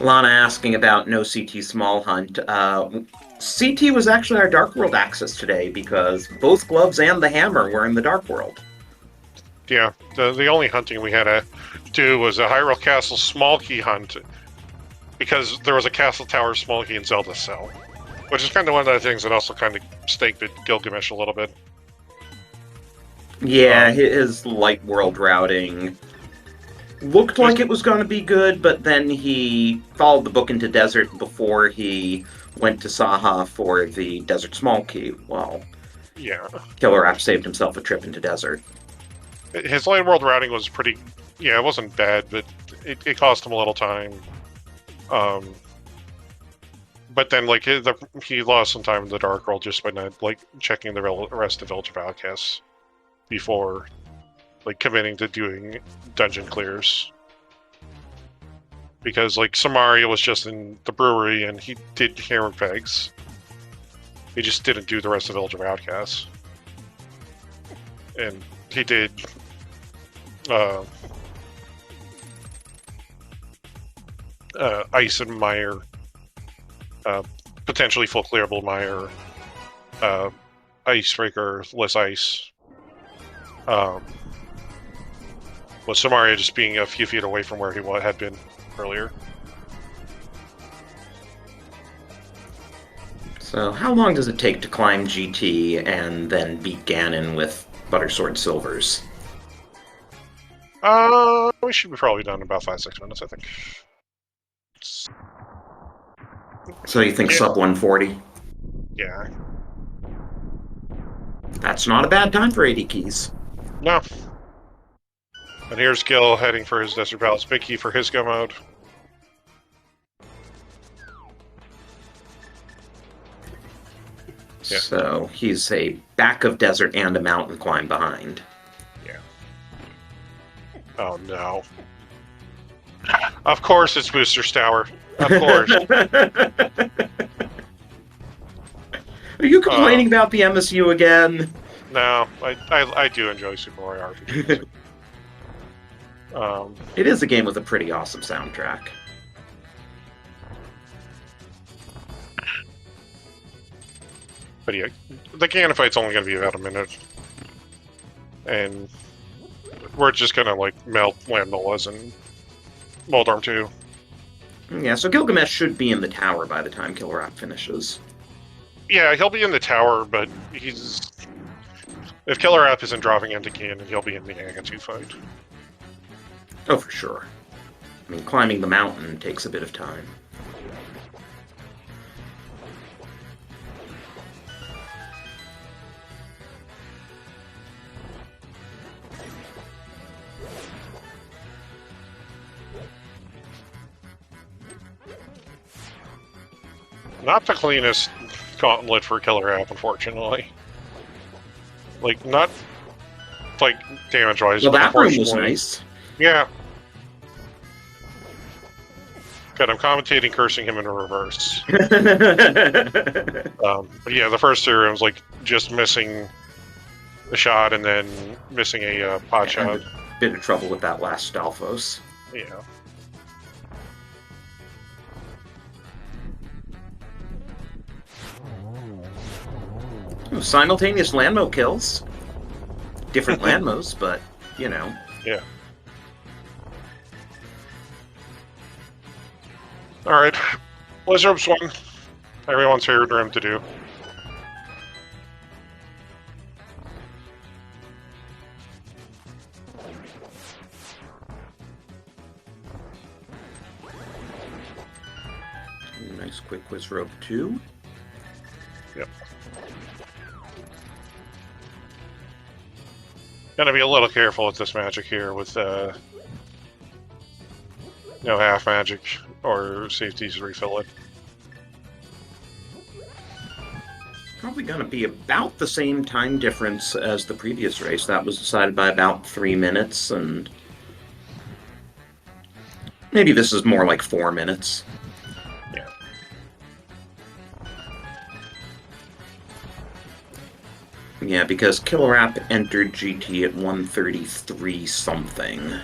B: Lana asking about no CT small hunt. CT was actually our Dark World access today because both gloves and the hammer were in the Dark World.
A: Yeah, the only hunting we had to do was a Hyrule Castle small key hunt because there was a Castle Tower small key in Zelda Cell, which is kind of one of the things that also kind of staked at Gilgamesh a little bit.
B: Yeah, his light world routing looked like it was going to be good, but then he followed the book into Desert before he went to Saha for the Desert Small Key. Well,
A: yeah,
B: KillerApp saved himself a trip into Desert.
A: His light world routing was pretty... Yeah, it wasn't bad, but it cost him a little time. But then, like, he lost some time in the Dark World just by not, like, checking the rest of Village of Outcasts before, like, committing to doing dungeon clears. Because, like, Samaria was just in the brewery and he did hammer pegs. He just didn't do the rest of Village of Outcasts. And he did... Ice and Mire, potentially full clearable Mire, Icebreaker, less ice, with Samaria just being a few feet away from where he had been earlier.
B: So how long does it take to climb GT and then beat Ganon with Buttersword Silvers?
A: We should be probably done in about 5-6 minutes, I think.
B: So you think sub 140?
A: Yeah.
B: That's not a bad time for 80 keys.
A: No. And here's Gil heading for his Desert Palace. Big key for his go mode.
B: Yeah. So he's a back of desert and a mountain climb behind.
A: Yeah. Oh no. Of course it's Booster's Tower. Of course.
B: Are you complaining about the MSU again?
A: No, I do enjoy Super Mario RPG.
B: It is a game with a pretty awesome soundtrack.
A: But yeah, the Ganon fight's only going to be about a minute. And we're just going to, like, melt Landola's and Moldorm 2.
B: Yeah, so Gylgamesh should be in the tower by the time KillerApp finishes.
A: Yeah, he'll be in the tower, but he's... If KillerApp isn't dropping into Ganon, he'll be in the Anga 2 fight.
B: Oh, for sure. I mean, climbing the mountain takes a bit of time.
A: Not the cleanest gauntlet for KillerApp, unfortunately. Like, not, like, damage-wise.
B: Well, that room was nice.
A: Yeah. God, I'm commentating cursing him in reverse. But yeah, the first two rooms, like, just missing a shot and then missing a pot shot.
B: A bit of trouble with that last Stalfos.
A: Yeah.
B: Ooh, simultaneous Landmo kills. Different Landmos, but, you know.
A: Yeah. Alright. Blizzard's won. Everyone's favorite room to do.
B: Nice quick quiz rope 2.
A: Yep. Gotta be a little careful with this magic here with no half magic or safeties to refill it.
B: Probably going to be about the same time difference as the previous race. That was decided by about 3 minutes, and maybe this is more like 4 minutes.
A: Yeah.
B: Yeah, because KillerApp entered GT at 1:33 something.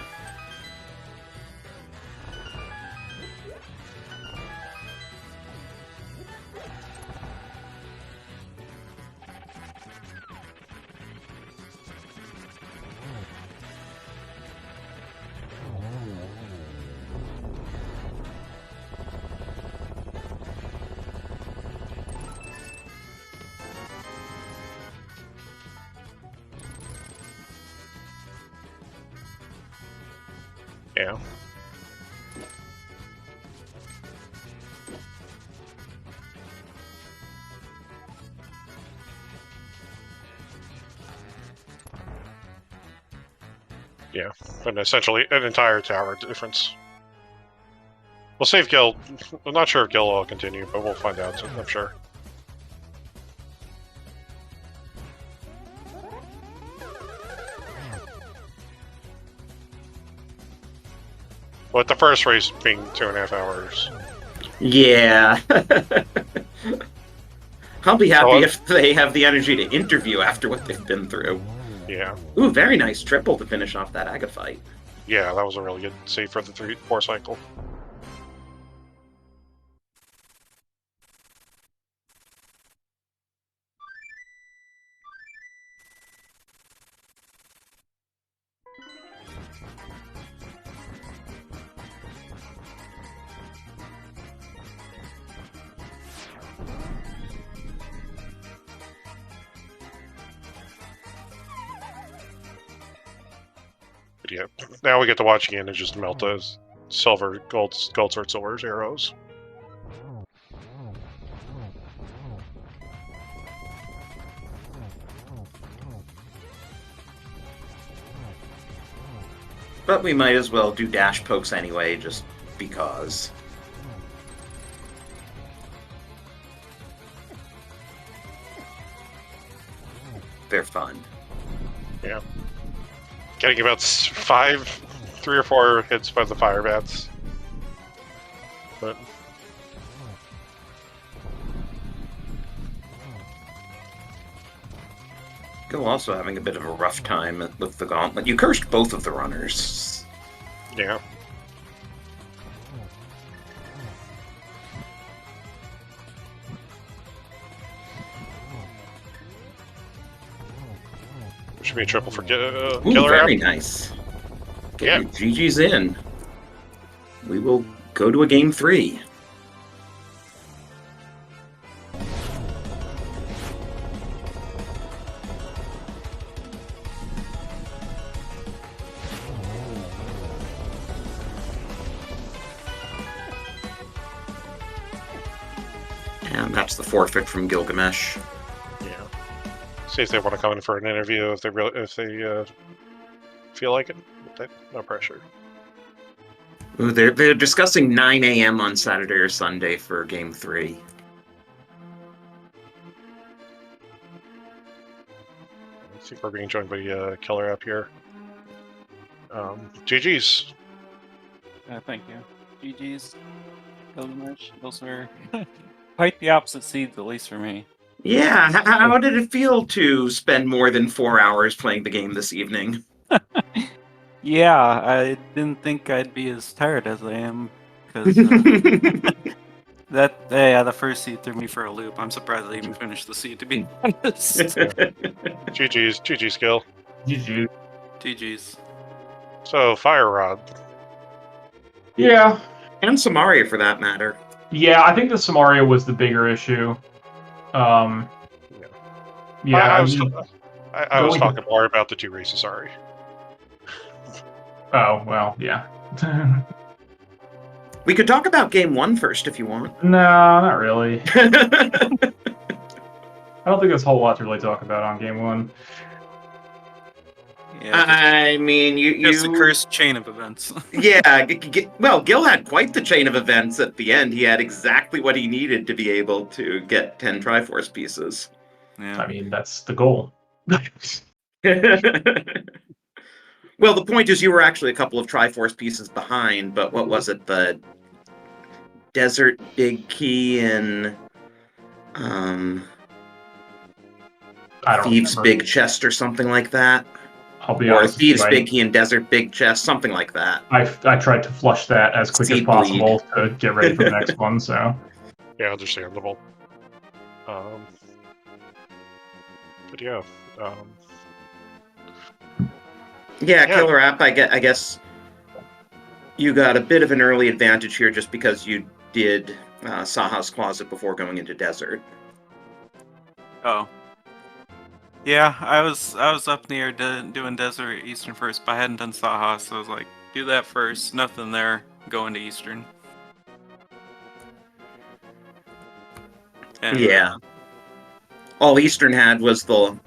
A: Yeah. Yeah, and essentially an entire tower difference. We'll save Gil. I'm not sure if Gil will continue, but we'll find out, I'm sure. With the first race being 2.5 hours.
B: Yeah. I'll be happy if they have the energy to interview after what they've been through.
A: Yeah.
B: Ooh, very nice triple to finish off that Aga fight.
A: Yeah, that was a really good save for the 3-4 cycle. But yeah, now we get to watch again and just melt those silver, gold sword, silver's arrows.
B: But we might as well do dash pokes anyway, just because. They're fun.
A: Yeah. Getting about 3 or 4 hits by the fire bats. But
B: Gil also having a bit of a rough time with the gauntlet. You cursed both of the runners.
A: yeah. Should be a triple for
B: Ooh,
A: Killer
B: very
A: App.
B: nice.
A: Yeah.
B: Get your GG's in. We will go to a game 3. And that's the forfeit from Gylgamesh.
A: Yeah. See if they want to come in for an interview if they feel like it. No pressure.
B: Ooh, they're discussing 9 a.m. on Saturday or Sunday for game 3.
A: I think we're being joined by Killer App here. GG's.
C: Thank you. GG's. Gylgamesh. Those are quite the opposite seeds, at least for me.
B: Yeah, how did it feel to spend more than 4 hours playing the game this evening?
C: Yeah, I didn't think I'd be as tired as I am, because the first seed threw me for a loop. I'm surprised I even finished the seed, to be honest.
A: GG's skill.
D: GG.
C: GG's.
A: So Fire Rod.
D: Yeah.
B: And Samaria, for that matter.
D: Yeah, I think the Samaria was the bigger issue. Yeah.
A: I was talking more about the 2 races, sorry.
D: Oh, well, yeah.
B: We could talk about game 1 first if you want.
D: No, not really. I don't think there's a whole lot to really talk about on game 1.
C: Yeah,
B: I mean,
C: just a cursed chain of events.
B: Yeah, well, Gil had quite the chain of events at the end. He had exactly what he needed to be able to get 10 Triforce pieces.
C: Yeah.
D: I mean, that's the goal.
B: Well, the point is you were actually a couple of Triforce pieces behind, but what was it? The Desert Big Key and Thieves Big Chest or something like that?
D: I'll be
B: or
D: honest.
B: Thieves Big Key and Desert Big Chest, something like that.
D: I tried to flush that as quick as possible to get ready for the next one, so.
A: Yeah, understandable. But yeah.
B: Yeah, Killer App, I guess you got a bit of an early advantage here just because you did Saha's Closet before going into Desert.
C: Oh. Yeah, I was up near doing Desert Eastern first, but I hadn't done Saha, so I was like, do that first, nothing there, go into Eastern. And,
B: yeah. All Eastern had was the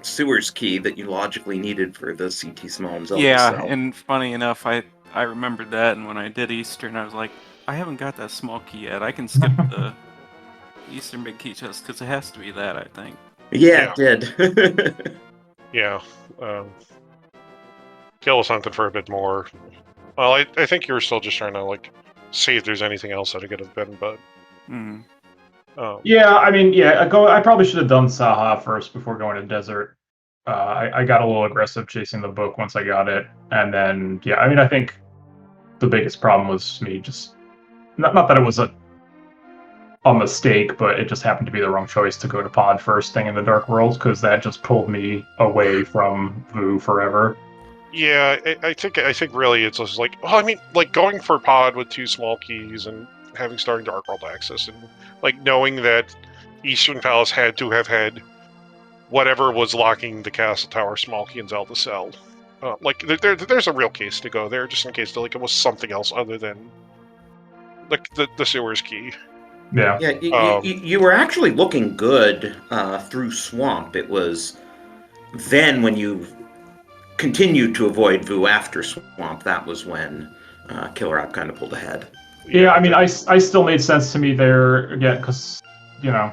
B: Sewers key that you logically needed for the CT Small and Zelda
C: yeah,
B: cell.
C: and funny enough, I remembered that, and when I did Eastern, I was like, I haven't got that small key yet. I can skip the Eastern Big Key Chest, because it has to be that, I think.
B: Yeah, it did.
A: Yeah. Gil was hunting for a bit more. Well, I think you were still just trying to, like, see if there's anything else that it could have been, but...
D: Yeah, I mean, yeah, I probably should have done Saha first before going to Desert. I got a little aggressive chasing the book once I got it, and then, yeah, I mean, I think the biggest problem was me just... Not that it was a mistake, but it just happened to be the wrong choice to go to Pod first thing in the Dark Worlds, because that just pulled me away from Vu forever.
A: Yeah, I think really it's just like, well, I mean, like going for Pod with 2 small keys and having starting Dark World access and like knowing that Eastern Palace had to have had whatever was locking the Castle Tower small key and Zelda cell. Like there's a real case to go there, just in case like it was something else other than like the sewer's key.
D: Yeah.
B: Yeah, you were actually looking good through Swamp. It was then when you continued to avoid Vu after Swamp, that was when KillerApp kind of pulled ahead.
D: Yeah, I mean, I still made sense to me there again because, you know,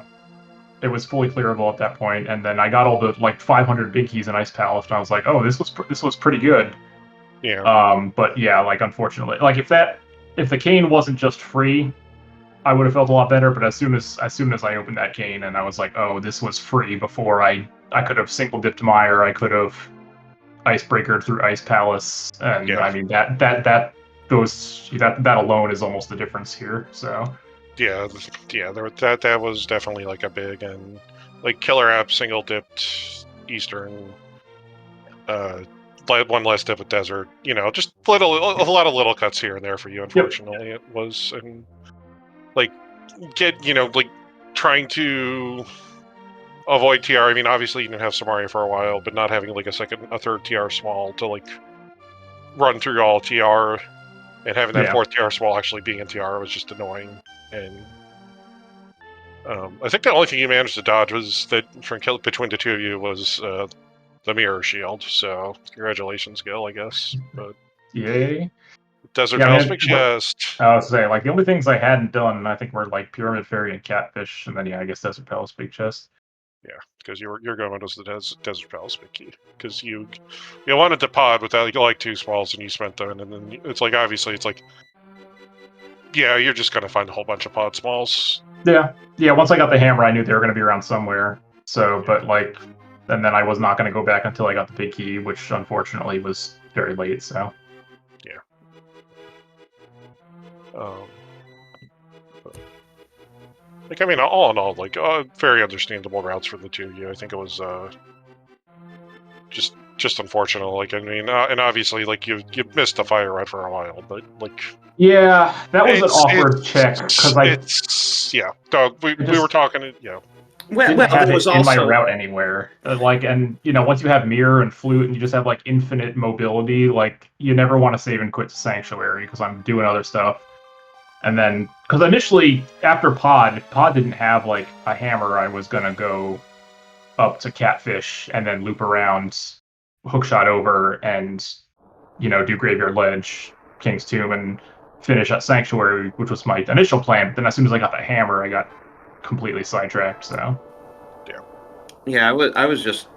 D: it was fully clearable at that point, and then I got all the like 500 big keys in Ice Palace, and I was like, oh, this was pretty good.
A: Yeah.
D: But yeah, like unfortunately, like if the cane wasn't just free, I would have felt a lot better. But as soon as I opened that cane and I was like, oh, this was free before I could have single dipped Mire, I could have icebreaker through Ice Palace, and
A: Yeah.
D: I mean that alone is almost the difference here. So.
A: Yeah, that was definitely like a big, and like KillerApp single dipped Eastern, one less dip at Desert. You know, just a lot of little cuts here and there for you. Unfortunately, It was, and like trying to avoid TR. I mean, obviously you didn't have Samaria for a while, but not having like a third TR small to like run through all TR, and having that fourth TR small actually being in TR was just annoying. And I think the only thing you managed to dodge was that between the two of you was the mirror shield. So congratulations, Gil, I guess. But
D: yay.
A: Desert Palace Big Chest.
D: I was saying, like, the only things I hadn't done, I think, were like Pyramid Fairy and Catfish, and then yeah, I guess Desert Palace Big Chest.
A: Yeah, because your going was the Desert Palace Big Key. Because you wanted to pod without like 2 smalls, and you spent them, and then it's like obviously it's like, yeah, you're just gonna find a whole bunch of pod smalls.
D: Yeah. Once I got the hammer, I knew they were gonna be around somewhere. So, but like, and then I was not gonna go back until I got the big key, which unfortunately was very late. So.
A: Yeah. Like, I mean, all in all, like, very understandable routes for the two of you. I think it was just unfortunate. Like, I mean, and obviously, like, you missed the fire red for a while, but like.
D: Yeah, that was an awkward check because
A: we were talking. Yeah.
D: Well, it was also in my route anywhere. Like, and once you have mirror and flute, and you just have like infinite mobility, like you never want to save and quit Sanctuary because I'm doing other stuff. And then, because initially after Pod didn't have like a hammer, I was gonna go up to Catfish and then loop around, hookshot over, and do Graveyard Ledge, King's Tomb, and finish at Sanctuary, which was my initial plan. But then as soon as I got the hammer, I got completely sidetracked. So
B: yeah, I was just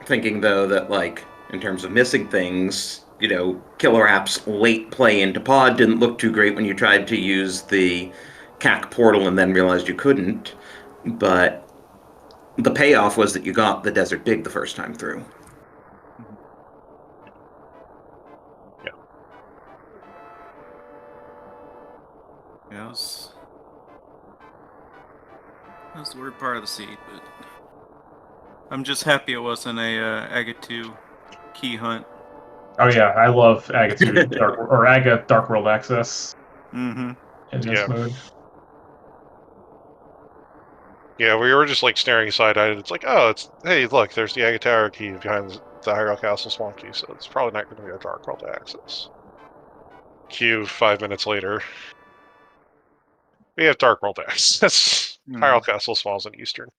B: thinking though that like in terms of missing things, KillerApp's late play into Pod didn't look too great when you tried to use the CAC portal and then realized you couldn't, but the payoff was that you got the Desert Big the first time through.
C: Yeah, that was the weird part of the seed, but I'm just happy it wasn't a Agate 2 key hunt.
D: Oh yeah, I love Agate 2 Dark World Access.
C: Mm-hmm.
D: In this mode.
A: Yeah, we were just like staring side-eyed. It's like, oh, hey, look, there's the Agate Tower key behind the Hyrule Castle Swamp key, so it's probably not going to be a Dark World Access. Q 5 minutes later. We have Dark World Access. Hyrule Castle Swamps in Eastern.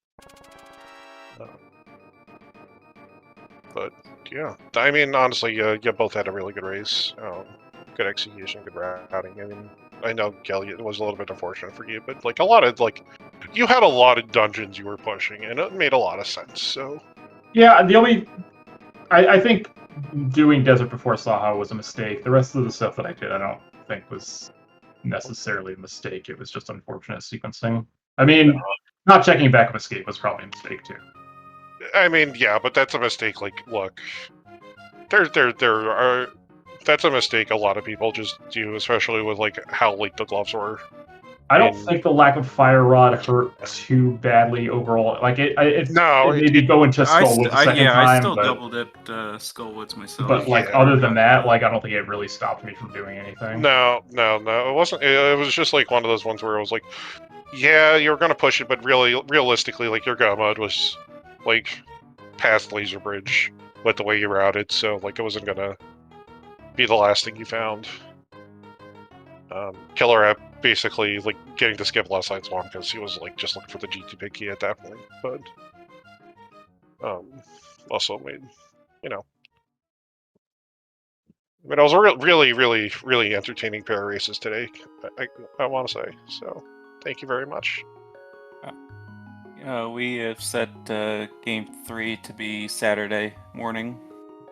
A: But yeah, I mean, honestly, you both had a really good race. Good execution, good routing. I mean, I know, Kelly, it was a little bit unfortunate for you, but like a lot of you had a lot of dungeons you were pushing, and it made a lot of sense. So
D: yeah, I think doing Desert before Saha was a mistake. The rest of the stuff that I did, I don't think was necessarily a mistake. It was just unfortunate sequencing. I mean, not checking Backup Escape was probably a mistake too.
A: I mean, yeah, but that's a mistake. Like, look, that's a mistake a lot of people just do, especially with like how late the gloves were.
D: I don't think the lack of Fire Rod hurt too badly overall. Like it made me go into Skullwoods the second time.
C: I still double dipped Skullwoods myself.
D: But like other than that, like I don't think it really stopped me from doing anything.
A: No, it wasn't. It was just like one of those ones where it was like, yeah, you were gonna push it, but realistically, like your go mode was like past Laser Bridge. with the way you routed, so like it wasn't gonna be the last thing you found. KillerApp basically like getting to skip last night's one because he was like just looking for the GT key at that point, but also made, you know, I mean, it was a really entertaining pair of races today. I want to say so. Thank you very much.
C: We have set Game 3 to be Saturday morning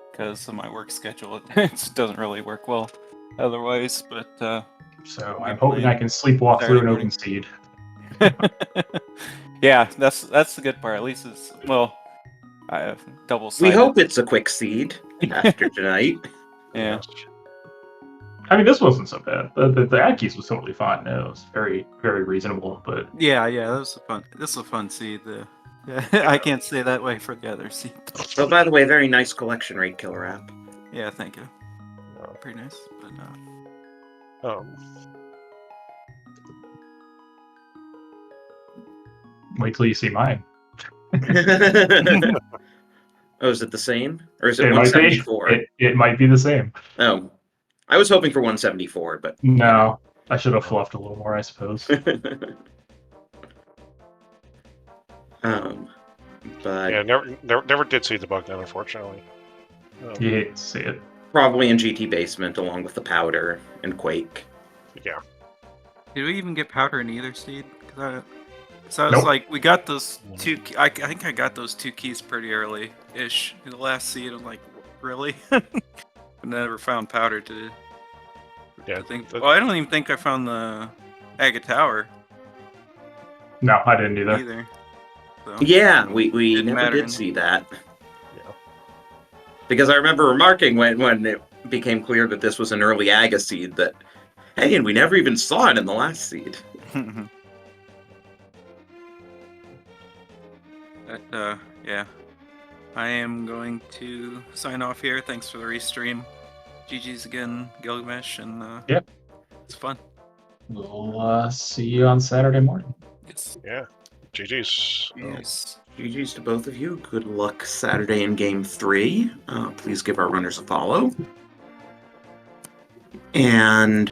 C: because of my work schedule. It doesn't really work well otherwise, but
D: so I'm hoping I can sleepwalk through an open seed.
C: Yeah, that's the good part. At least it's, well, I have double-sided.
B: We hope it's a quick seed after tonight.
C: Yeah.
D: I mean, this wasn't so bad. The Aggies was totally fine. It was very reasonable, but
C: Yeah, that was fun. This is a fun seed. I can't say that way for the other seed.
B: Oh, by the way, very nice collection rate, KillerApp.
C: Yeah, thank you. Pretty nice, but
D: wait till you see mine.
B: Oh, is it the same? Or is it
D: It
B: 174?
D: It might be the same.
B: Oh. I was hoping for 174, but...
D: No. I should have fluffed a little more, I suppose.
B: But...
A: Yeah, never did see the bug then, unfortunately.
D: You hate to see it.
B: Probably in GT Basement, along with the Powder and Quake.
A: Yeah.
C: did we even get powder in either seed? So I was like, we got those two. I think I got those 2 keys pretty early-ish in the last seed. I'm like, really? I never found powder to.
A: Yeah.
C: Well, I don't even think I found the Agate Tower.
D: No, I didn't either.
B: So. Yeah, we never did see that.
A: Yeah.
B: Because I remember remarking when it became clear that this was an early Aga seed that, hey, and we never even saw it in the last seed.
C: But, yeah. I am going to sign off here. Thanks for the restream. GG's again, Gylgamesh, and
D: yep.
C: It's fun.
D: We'll see you on Saturday morning.
C: Yes.
A: Yeah. GG's.
C: Yes.
B: GG's to both of you. Good luck Saturday in Game 3. Please give our runners a follow. And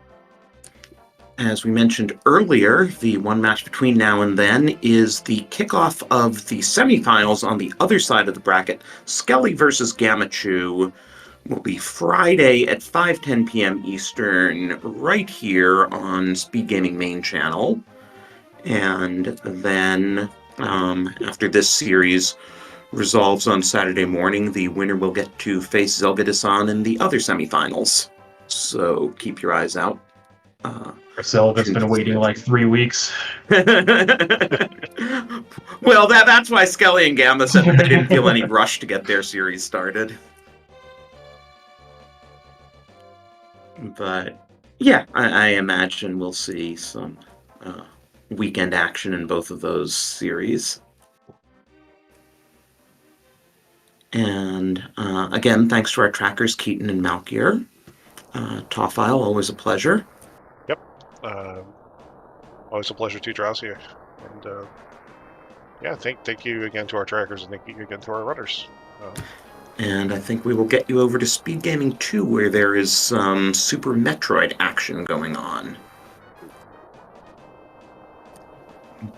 B: as we mentioned earlier, the one match between now and then is the kickoff of the semifinals on the other side of the bracket. Skelly versus Gamachu will be Friday at 5:10 p.m. Eastern, right here on SpeedGaming main channel. And then after this series resolves on Saturday morning, the winner will get to face Zelgadison in the other semifinals. So keep your eyes out.
D: Zelda's been waiting like 3 weeks.
B: Well, that's why Skelly and Gamma said that they didn't feel any rush to get their series started. But yeah, I imagine we'll see some weekend action in both of those series. And again, thanks to our trackers, Keaton and Malkier. Tawfile, always a pleasure.
A: Yep. Always a pleasure to Drowsy. And yeah, thank you again to our trackers, and thank you again to our runners.
B: And I think we will get you over to SpeedGaming 2, where there is some Super Metroid action going on.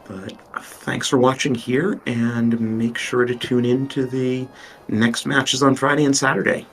B: But thanks for watching here, and make sure to tune in to the next matches on Friday and Saturday.